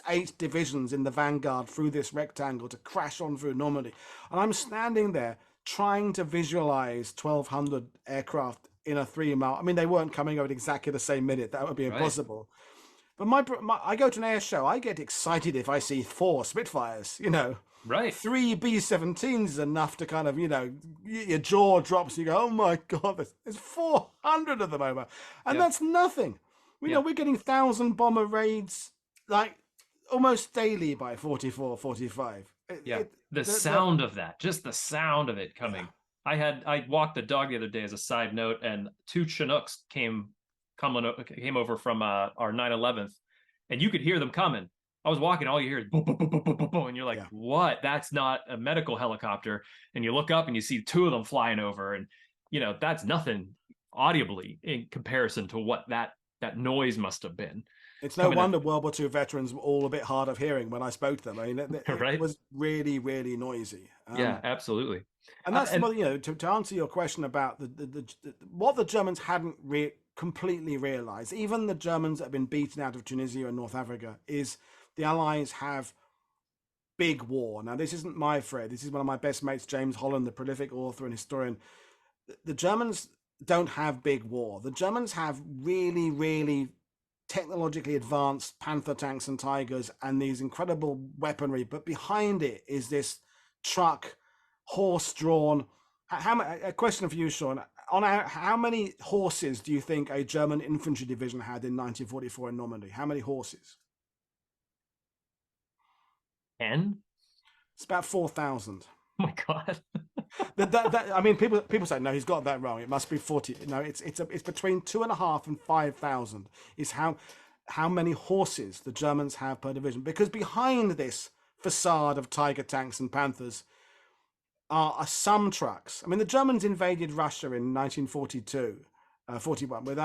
8 divisions in the vanguard through this rectangle to crash on through Normandy. And I'm standing there trying to visualize 1,200 aircraft in a 3-mile. I mean, they weren't coming over at exactly the same minute. That would be impossible. But I go to an air show. I get excited if I see 4 Spitfires, Right. 3 B-17s is enough to kind of, your jaw drops. You go, "Oh my God, there's 400 of them over." And that's nothing. We're getting 1,000 bomber raids like almost daily by 44, 45. The sound of that, just the sound of it coming. Yeah. I walked the dog the other day as a side note, and 2 Chinooks came over from our 9/11th, and you could hear them coming. I was walking, all you hear is boom, boom, boom, boom, boom, boom, boom, and you're like, "What? That's not a medical helicopter." And you look up and you see 2 of them flying over, and that's nothing audibly in comparison to what that noise must have been. It's no wonder World War II veterans were all a bit hard of hearing when I spoke to them. I mean, it was really, really noisy. Yeah, absolutely. And that's to answer your question about what the Germans hadn't completely realized, even the Germans that have been beaten out of Tunisia and North Africa, is the Allies have big war. Now, this isn't my Fred. This is one of my best mates, James Holland, the prolific author and historian. The Germans don't have big war. The Germans have really, really technologically advanced Panther tanks and Tigers and these incredible weaponry. But behind it is this truck, horse-drawn. A question for you, Sean. How many horses do you think a German infantry division had in 1944 in Normandy? How many horses? 10? It's about 4,000. Oh my God. I mean, people say, no, he's got that wrong. It must be 40. No, it's between 2,500 and 5,000 is how many horses the Germans have per division. Because behind this facade of Tiger tanks and Panthers, are some trucks. I mean, the Germans invaded Russia in 1942, 41 with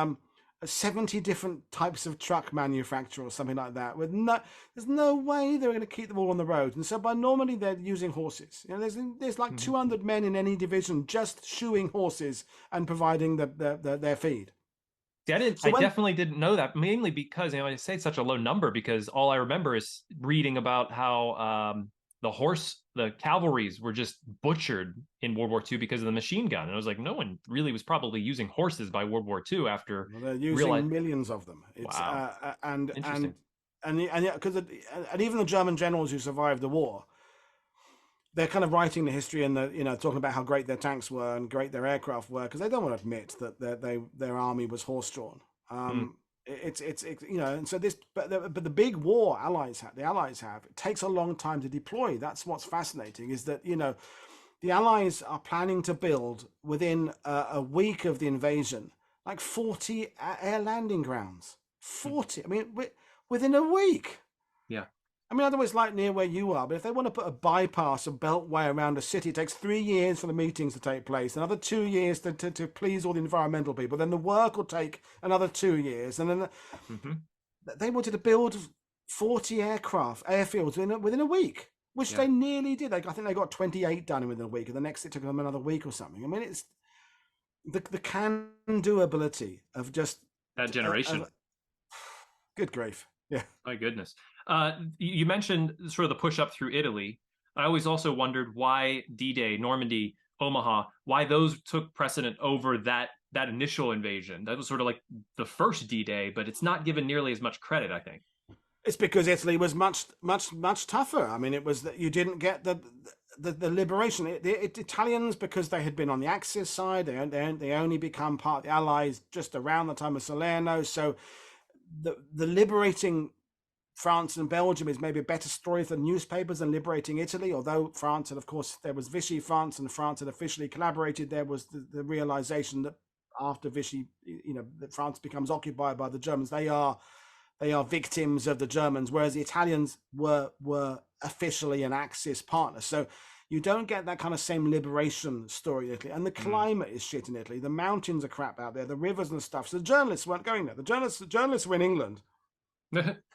70 different types of truck manufacturer or something like that. There's no way they're going to keep them all on the road. And so by normally they're using horses. You know, there's like 200 men in any division just shoeing horses and providing their feed. See, I definitely didn't know that, mainly because, I say it's such a low number because all I remember is reading about how the cavalries were just butchered in World War II because of the machine gun. And I was like, no one really was probably using horses by World War II after. Well, they're using millions of them. It's, wow. Interesting. And even the German generals who survived the war, they're kind of writing the history and talking about how great their tanks were and great their aircraft were because they don't want to admit that their army was horse drawn. It's and so this, but the big war the Allies have, it takes a long time to deploy. That's what's fascinating, is that the Allies are planning to build within a week of the invasion like 40 air landing grounds. 40. I mean, within a week. Yeah. I mean, otherwise, like near where you are, but if they want to put a bypass, a beltway around a city, it takes 3 years for the meetings to take place, another 2 years to please all the environmental people. Then the work will take another 2 years. And then they wanted to build 40 airfields within a week, which they nearly did. I think they got 28 done within a week, and the next it took them another week or something. I mean, it's the can-do ability of just that generation. Good grief. Yeah. My goodness. You mentioned sort of the push up through Italy. I always also wondered why D-Day, Normandy, Omaha, why those took precedent over that initial invasion. That was sort of like the first D-Day, but it's not given nearly as much credit, I think. It's because Italy was much tougher. I mean, it was that you didn't get the liberation. The Italians, because they had been on the Axis side, they only become part of the Allies just around the time of Salerno. So the liberating France and Belgium is maybe a better story for newspapers than liberating Italy, although France, and of course there was Vichy France and France had officially collaborated. There was the realization that after Vichy, that France becomes occupied by the Germans, they are victims of the Germans, whereas the Italians were officially an Axis partner. So you don't get that kind of same liberation story in Italy. And the climate is shit in Italy. The mountains are crap out there, the rivers and stuff. So the journalists weren't going there. The journalists were in England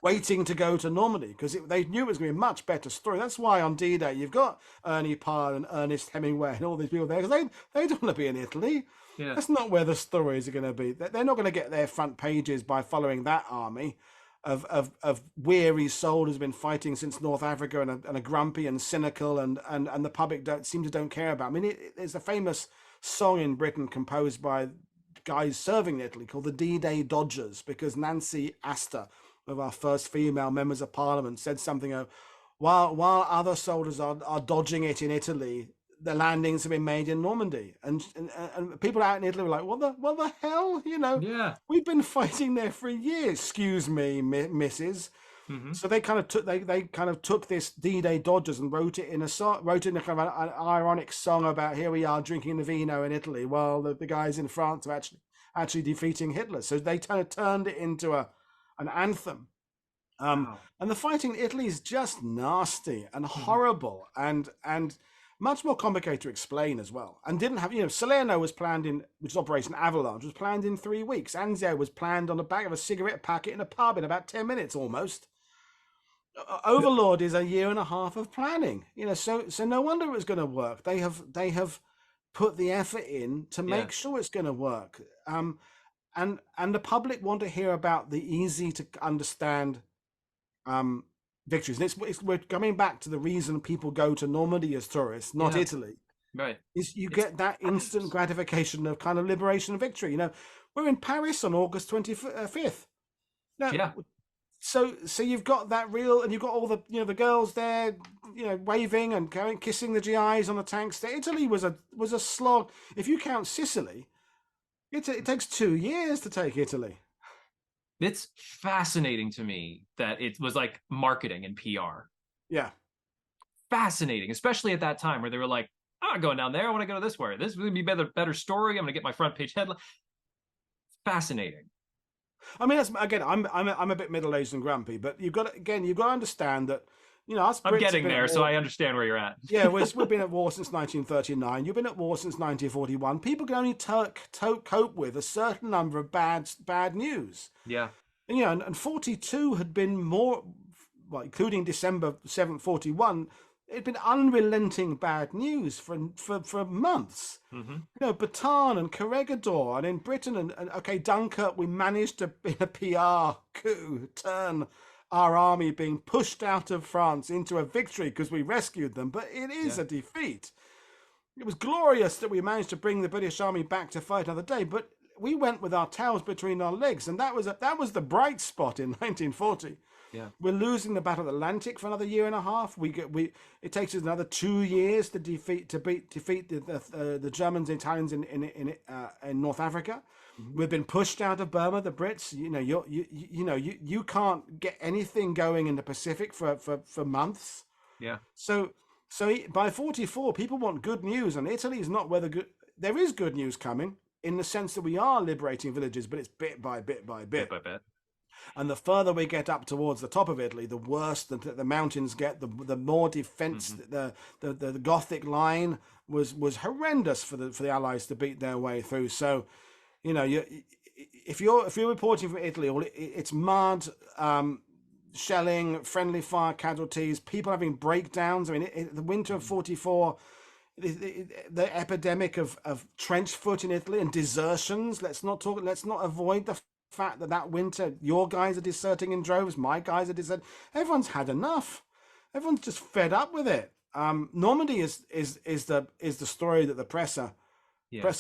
waiting to go to Normandy because they knew it was going to be a much better story. That's why on D-Day you've got Ernie Parr and Ernest Hemingway and all these people there, because they don't want to be in Italy. Yeah. That's not where the stories are going to be. They're not going to get their front pages by following that army of weary soldiers who've been fighting since North Africa and are grumpy and cynical and the public don't care about. I mean, there's a famous song in Britain composed by guys serving in Italy called the D-Day Dodgers, because Nancy Astor, one of our first female members of Parliament, said something while other soldiers are dodging it in Italy, the landings have been made in Normandy, and people out in Italy were like, what the hell, we've been fighting there for years. Excuse me, Mrs. So they kind of took this D-Day Dodgers and wrote it in a kind of an ironic song about here we are drinking the vino in Italy while the guys in France are actually defeating Hitler. So they kind of turned it into an anthem. Wow. And the fighting in Italy is just nasty and horrible and much more complicated to explain as well. And didn't have, Salerno was planned which is Operation Avalanche, was planned in 3 weeks. Anzio was planned on the back of a cigarette packet in a pub in about 10 minutes almost. Overlord is a year and a half of planning, so no wonder it was going to work. They have put the effort in to make sure it's going to work. And the public want to hear about the easy to understand victories. And we're coming back to the reason people go to Normandy as tourists, not Italy. Right. Is you get that instant gratification of kind of liberation and victory. We're in Paris on August 25th. Now, so you've got that real, and you've got all the the girls there, waving and kissing the GIs on the tanks. Italy was a slog. If you count Sicily, it takes 2 years to take Italy. It's fascinating to me that it was like marketing and PR. Yeah. Fascinating, especially at that time where they were like, I'm not going down there. I want to go this way. This is going to be better story. I'm going to get my front page headline. Fascinating. I mean, I'm a bit middle-aged and grumpy, but you've got to understand that us I'm Brits have getting been at there, so war. I understand where you're at. Yeah, we've been at war since 1939. You've been at war since 1941. People can only cope with a certain number of bad news. Yeah. And 42 had been more, well, including December 7th, 41, it'd been unrelenting bad news for months. Bataan and Corregidor, and in Britain, and okay, Dunkirk, we managed to, in a PR coup, turn our army being pushed out of France into a victory because we rescued them, but it is a defeat. It was glorious that we managed to bring the British Army back to fight another day, but we went with our tails between our legs, and that was the bright spot in 1940. Yeah. We're losing the Battle of the Atlantic for another year and a half. It takes us another 2 years to defeat the Germans and Italians in North Africa. We've been pushed out of Burma, the Brits. You can't get anything going in the Pacific for months. Yeah. So by 44, people want good news, and Italy is not where there is good news coming in the sense that we are liberating villages, but it's bit by bit by bit. Bit by bit. And the further we get up towards the top of Italy, the worse the mountains get, the more defense. The Gothic line was horrendous for the Allies to beat their way through. So, if you're reporting from Italy, it's mud, shelling, friendly fire casualties, people having breakdowns. I mean, the winter of 44, the epidemic of trench foot in Italy and desertions. Let's not avoid the fact that winter, your guys are deserting in droves, my guys are deserting. Everyone's had enough. Everyone's just fed up with it. Normandy is the story that the press are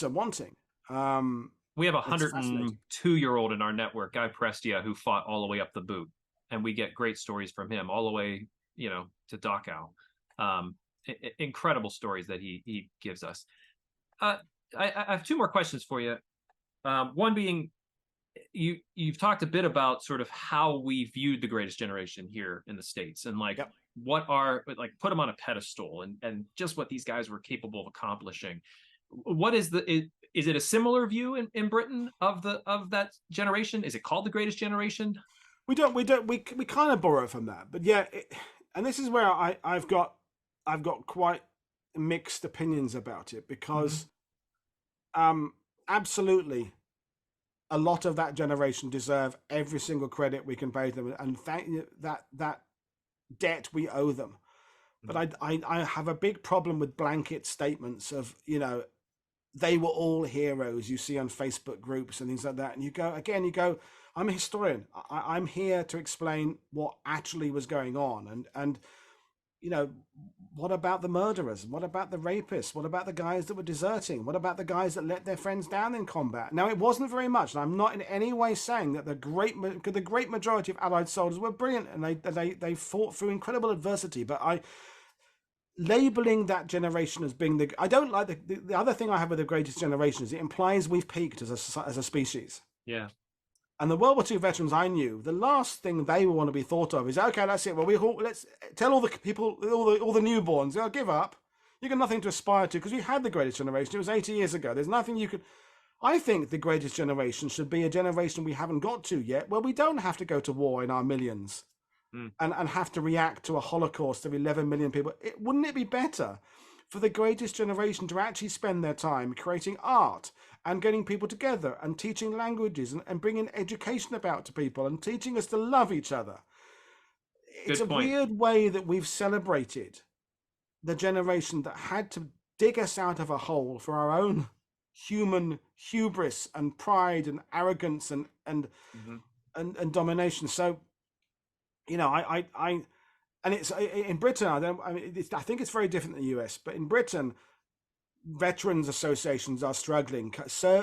wanting. We have a 102-year-old in our network, Guy Prestia, who fought all the way up the boot, and we get great stories from him all the way, to Dachau. Incredible stories that he gives us. I have two more questions for you. One being, you've talked a bit about sort of how we viewed the Greatest Generation here in the States, and put them on a pedestal, and just what these guys were capable of accomplishing. What is is it a similar view in Britain of that generation? Is it called the Greatest Generation? We kind of borrow from that, but yeah, and this is where I've got quite mixed opinions about it, because absolutely a lot of that generation deserve every single credit we can pay them, and thank that debt we owe them. But I have a big problem with blanket statements of, they were all heroes you see on Facebook groups and things like that. And you go, I'm a historian. I'm here to explain what actually was going on. And what about the murderers? What about the rapists? What about the guys that were deserting? What about the guys that let their friends down in combat? Now, it wasn't very much, and I'm not in any way saying that the great majority of Allied soldiers were brilliant, and they fought through incredible adversity. But labeling that generation as being I don't like the other thing I have with the Greatest Generation is it implies we've peaked as a species. Yeah. And the World War II veterans I knew, the last thing they want to be thought of is, okay, that's it. Well, let's tell all the people, all the newborns, give up. You got nothing to aspire to, because we had the Greatest Generation. It was 80 years ago. There's nothing you could. I think the Greatest Generation should be a generation we haven't got to yet, where we don't have to go to war in our millions and have to react to a Holocaust of 11 million people. Wouldn't it be better for the Greatest Generation to actually spend their time creating art and getting people together and teaching languages and bringing education about to people and teaching us to love each other? It's a weird way that we've celebrated the generation that had to dig us out of a hole for our own human hubris and pride and arrogance and domination. So, and it's in Britain. I think it's very different in the US, but in Britain, veterans associations are struggling.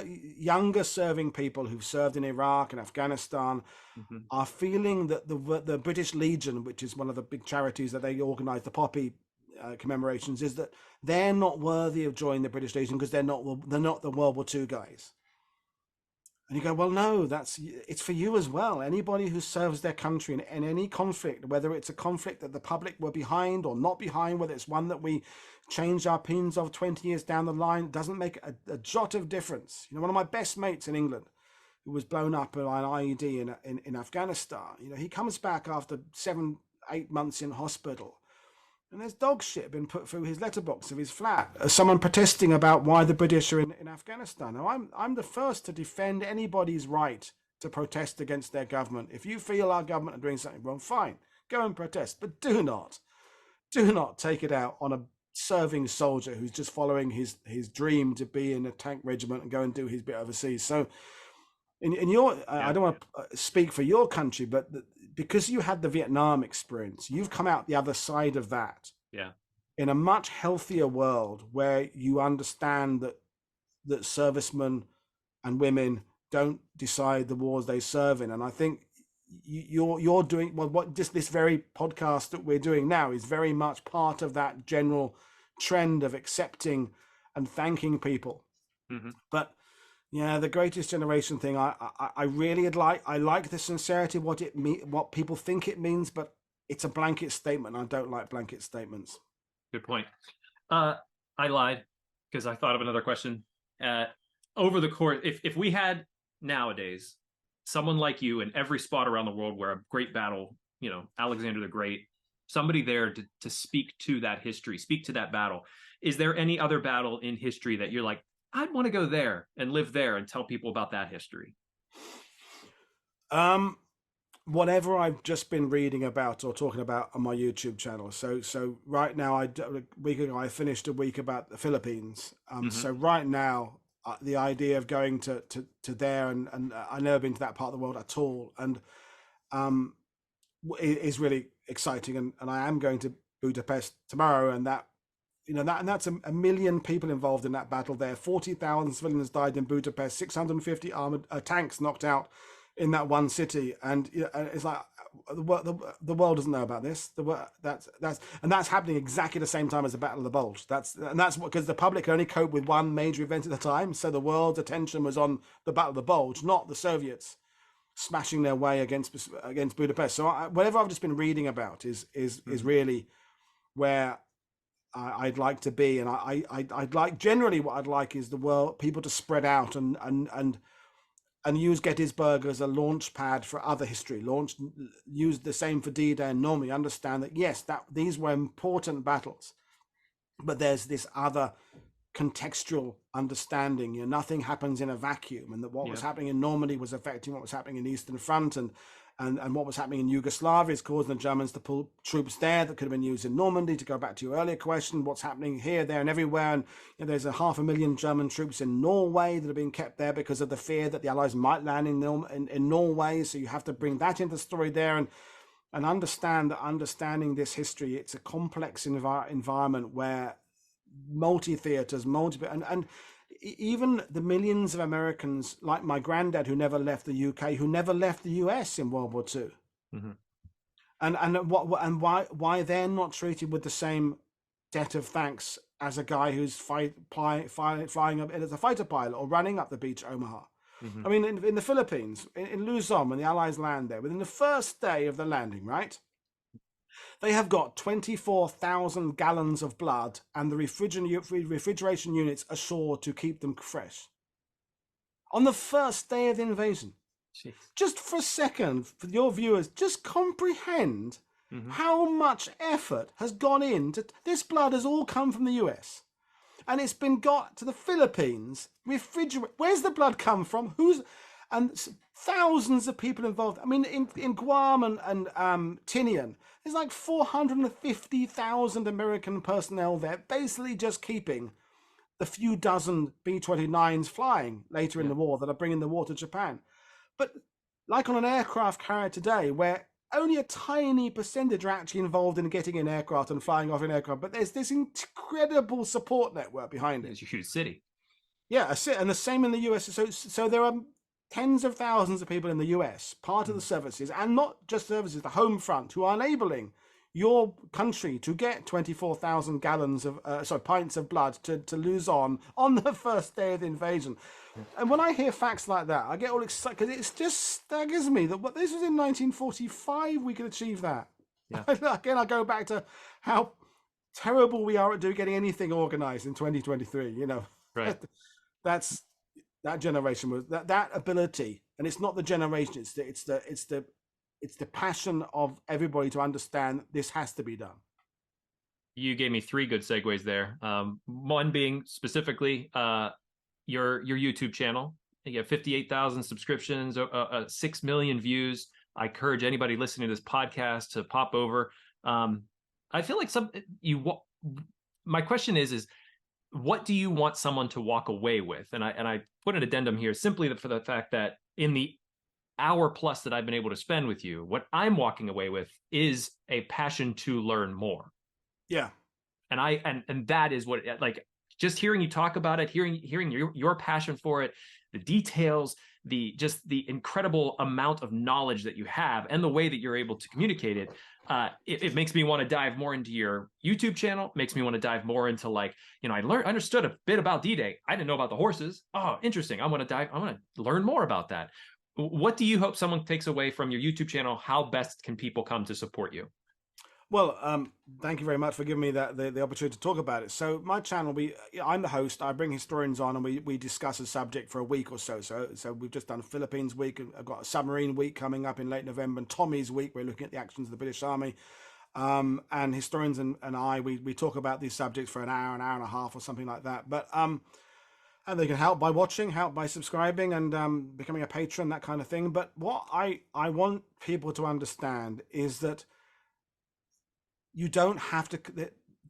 Younger serving people who've served in Iraq and Afghanistan are feeling that the British Legion, which is one of the big charities that they organise, the Poppy commemorations, is that they're not worthy of joining the British Legion because they're not the World War II guys. And you go, well, no, it's for you as well. Anybody who serves their country in any conflict, whether it's a conflict that the public were behind or not behind, whether it's one that we change our opinions of 20 years down the line, doesn't make a jot of difference. One of my best mates in England, who was blown up by an IED in Afghanistan, he comes back after 8 months in hospital. And there's dog shit been put through his letterbox of his flat. Someone protesting about why the British are in Afghanistan. Now, I'm the first to defend anybody's right to protest against their government. If you feel our government are doing something wrong, fine, go and protest. But do not take it out on a serving soldier who's just following his dream to be in a tank regiment and go and do his bit overseas. So in your, I don't want to speak for your country, but because you had the Vietnam experience, you've come out the other side of that. Yeah. In a much healthier world where you understand that servicemen and women don't decide the wars they serve in. And I think you're doing, well, what just this very podcast that we're doing now is very much part of that general trend of accepting and thanking people. Mm-hmm. But yeah, the Greatest Generation thing, I really I like the sincerity, what people think it means, but it's a blanket statement. I don't like blanket statements. Good point. I lied because I thought of another question. Over the course, if we had nowadays someone like you in every spot around the world where a great battle, Alexander the Great, somebody there to speak to that history, speak to that battle, is there any other battle in history that you're like, I'd want to go there and live there and tell people about that history? Whatever I've just been reading about or talking about on my YouTube channel. So right now, a week ago, I finished a week about the Philippines. So right now, the idea of going to there, and I've never been to that part of the world at all, and is really exciting. And I am going to Budapest tomorrow, and that, that's a million people involved in that battle there. 40,000 civilians died in Budapest, 650 armored tanks knocked out in that one city, and it's like the world doesn't know about this. That's happening exactly the same time as the Battle of the Bulge. That's because the public can only cope with one major event at a time. So the world's attention was on the Battle of the Bulge, not the Soviets smashing their way against Budapest. So whatever I've just been reading about is really where I'd like to be, and I'd like, generally what I'd like is the world, people to spread out and use Gettysburg as a launch pad for other history. Use the same for D-Day and Normandy. Understand that yes, that these were important battles, but there's this other contextual understanding. Nothing happens in a vacuum, and that what was happening in Normandy was affecting what was happening in the Eastern Front, and what was happening in Yugoslavia is causing the Germans to pull troops there that could have been used in Normandy. To go back to your earlier question, what's happening here, there, and everywhere. And there's 500,000 German troops in Norway that are being kept there because of the fear that the Allies might land in Norway. So you have to bring that into the story there, and understand that understanding this history, it's a complex environment where multi-theaters, and even the millions of Americans, like my granddad, who never left the UK, who never left the US in World War II, and why they're not treated with the same debt of thanks as a guy who's flying as a fighter pilot or running up the beach at Omaha. I mean, in the Philippines, in Luzon, when the Allies land there, within the first day of the landing, right? They have got 24,000 gallons of blood and the refrigeration units ashore to keep them fresh. On the first day of the invasion. Jeez. Just for a second, for your viewers, just comprehend how much effort has gone into this. Blood has all come from the US. And it's been got to the Philippines. Where's the blood come from? And thousands of people involved. I mean, in Guam and Tinian, there's like 450,000 American personnel there, basically just keeping the few dozen B-29s flying later in the war that are bringing the war to Japan. But like on an aircraft carrier today, where only a tiny percentage are actually involved in getting an aircraft and flying off an aircraft, but there's this incredible support network behind it. It's a huge city. Yeah, and the same in the US. So there are tens of thousands of people in the US, part of the services, and not just services, the home front, who are enabling your country to get 24,000 gallons of, pints of blood to Luzon on the first day of the invasion. And when I hear facts like that, I get all excited, because it just staggers me that this was in 1945 we could achieve that. Yeah. Again, I go back to how terrible we are at getting anything organized in 2023, Right. That generation was that ability, and it's not the generation, it's the it's the passion of everybody to understand this has to be done. You gave me three good segues there. One being specifically your YouTube channel. You have 58,000 subscriptions, 6 million views. I encourage anybody listening to this podcast to pop over. I feel like my question is what do you want someone to walk away with? And I put an addendum here simply for the fact that in the hour plus that I've been able to spend with you, what I'm walking away with is a passion to learn more. Yeah. And that is what, like, just hearing you talk about it, hearing your passion for it, the details, the incredible amount of knowledge that you have, and the way that you're able to communicate it, it makes me want to dive more into your YouTube channel. Makes me want to dive more into, like, I understood a bit about D-Day. I didn't know about the horses. Oh, interesting. I want to learn more about that. What do you hope someone takes away from your YouTube channel? How best can people come to support you? Well, thank you very much for giving me the opportunity to talk about it. So my channel, I'm the host. I bring historians on, and we discuss a subject for a week or so. So we've just done a Philippines week. I've got a submarine week coming up in late November, and Tommy's week. We're looking at the actions of the British Army. And historians and I, we talk about these subjects for an hour and a half or something like that. But and they can help by watching, help by subscribing, and becoming a patron, that kind of thing. But what I want people to understand is that you don't have to,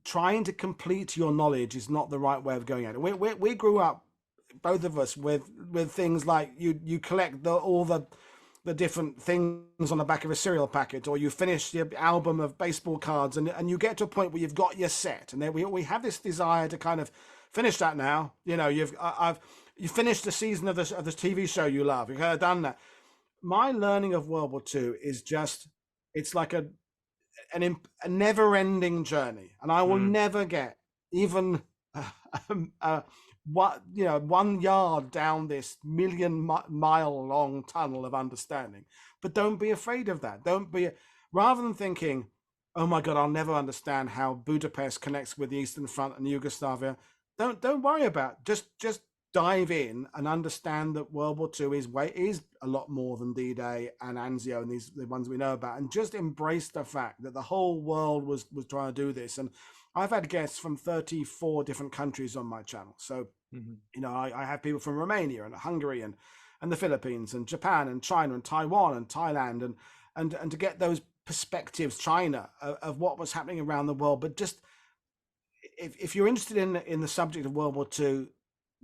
trying to complete your knowledge is not the right way of going at it. We grew up, both of us, with things like you collect all the different things on the back of a cereal packet, or you finish the album of baseball cards, and you get to a point where you've got your set, and then we have this desire to kind of finish that now. You finished the season of the TV show you love. You've kind of done that. My learning of World War II is just, it's like a never-ending journey, and I will never get even 1 yard down this million-mile-long tunnel of understanding. But don't be afraid of that. Rather than thinking, oh my God, I'll never understand how Budapest connects with the Eastern Front and Yugoslavia. Don't worry about it. Just dive in and understand that World War II is a lot more than D-Day and Anzio and the ones we know about, and just embrace the fact that the whole world was trying to do this. And I've had guests from 34 different countries on my channel. So, I have people from Romania and Hungary and the Philippines and Japan and China and Taiwan and Thailand, and to get those perspectives, China, of what was happening around the world. But just, if you're interested in the subject of World War II,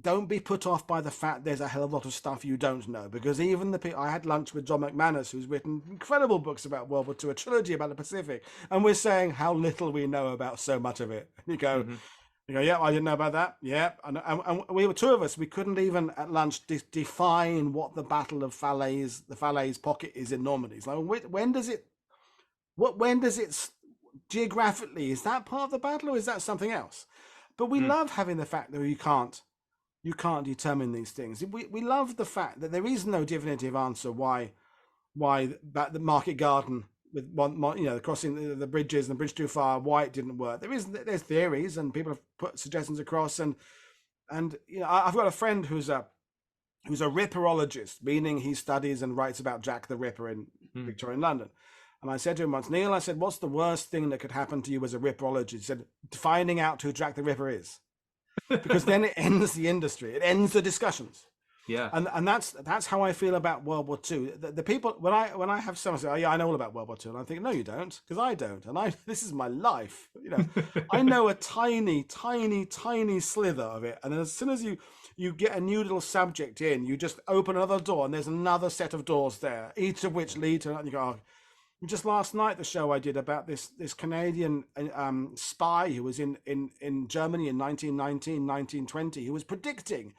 don't be put off by the fact there's a hell of a lot of stuff you don't know, because even I had lunch with John McManus, who's written incredible books about World War II, a trilogy about the Pacific, and we're saying how little we know about so much of it. You go, yeah, I didn't know about that. Yeah, and we were two of us. We couldn't even at lunch define what the Battle of Falaise, the Falaise pocket, is in Normandy. It's like, when does it geographically, is that part of the battle, or is that something else? But we love having the fact that you can't determine these things. We love the fact that there is no definitive answer why the Market Garden with crossing the bridges and the bridge too far, why it didn't work. There's theories, and people have put suggestions across, and I've got a friend who's a ripperologist, meaning he studies and writes about Jack the Ripper in Victorian London. And I said to him once, Neil, I said, what's the worst thing that could happen to you as a ripperologist? He said, finding out who Jack the Ripper is. Because then it ends the industry, it ends the discussions. Yeah, and that's how I feel about World War II. The people, when I have someone say, "Oh yeah, I know all about World War II," and I think, no, you don't, because I don't, and this is my life. I know a tiny slither of it, and as soon as you get a new little subject in, you just open another door, and there's another set of doors there, each of which lead to. You go, oh. Just last night, the show I did about this Canadian spy who was in Germany in 1919, 1920, who was predicting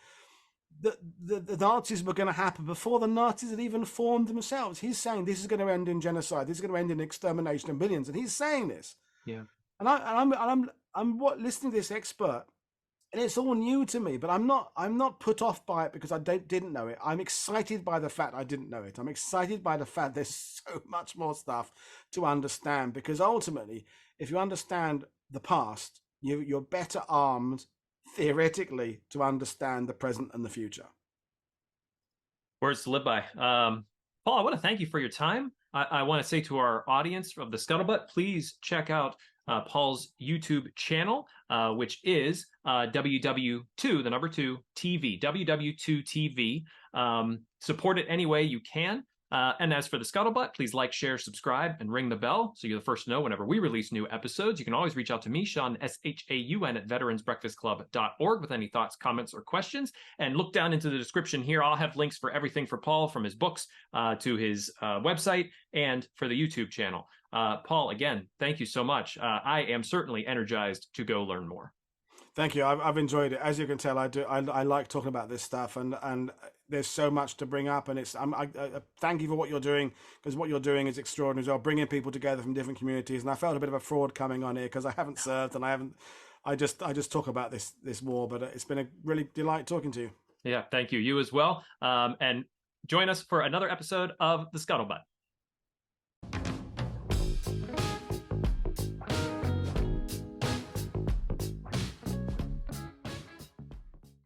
that the Nazis were going to happen before the Nazis had even formed themselves. He's saying this is going to end in genocide. This is going to end in extermination of millions, and he's saying this. Yeah. And I'm listening to this expert, and it's all new to me, but I'm not put off by it because I didn't know it. I'm excited by the fact I didn't know it. I'm excited by the fact there's so much more stuff to understand, because ultimately, if you understand the past, you're better armed theoretically to understand the present and the future. Words to live by. Paul, I want to thank you for your time. I want to say to our audience of the Scuttlebutt, please check out Paul's YouTube channel, which is WW2, the number 2, TV, WW2TV. Support it any way you can. And as for the Scuttlebutt, please like, share, subscribe, and ring the bell so you're the first to know whenever we release new episodes. You can always reach out to me, Sean, SHAUN, at veteransbreakfastclub.org with any thoughts, comments, or questions. And look down into the description here. I'll have links for everything for Paul, from his books to his website, and for the YouTube channel. Paul, again, thank you so much. I am certainly energized to go learn more. Thank you. I've enjoyed it. As you can tell, I do. I like talking about this stuff, and there's so much to bring up. And I thank you for what you're doing, because what you're doing is extraordinary as well, bringing people together from different communities. And I felt a bit of a fraud coming on here because I haven't served and I just talk about this war. But it's been a really delight talking to you. Yeah, thank you. You as well. And join us for another episode of the Scuttlebutt.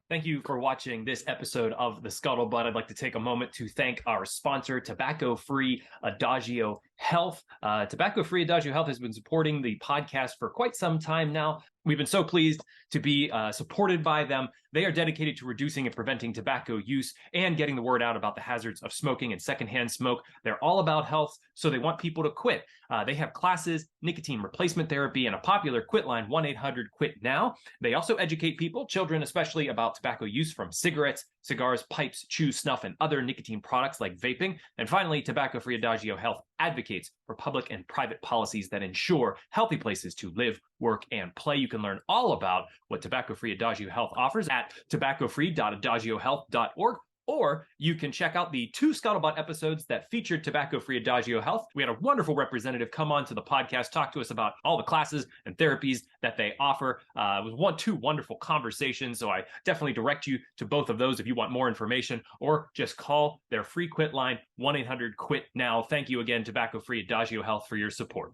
Thank you for watching this episode of the Scuttlebutt. I'd like to take a moment to thank our sponsor, Tobacco-Free Adagio Health. Tobacco-Free Adagio Health has been supporting the podcast for quite some time now. We've been so pleased to be supported by them. They are dedicated to reducing and preventing tobacco use and getting the word out about the hazards of smoking and secondhand smoke. They're all about health, so they want people to quit. They have classes, nicotine replacement therapy, and a popular quit line, 1-800-QUIT-NOW. They also educate people, children especially, about tobacco use from cigarettes, cigars, pipes, chew, snuff, and other nicotine products like vaping. And finally, Tobacco-Free Adagio Health advocates for public and private policies that ensure healthy places to live, work, and play. You can learn all about what Tobacco-Free Adagio Health offers at tobaccofree.adagiohealth.org, or you can check out the 2 Scuttlebutt episodes that featured Tobacco-Free Adagio Health. We had a wonderful representative come on to the podcast, talk to us about all the classes and therapies that they offer. It was 2 wonderful conversations, so I definitely direct you to both of those if you want more information, or just call their free quit line, 1-800-QUIT-NOW. Thank you again, Tobacco-Free Adagio Health, for your support.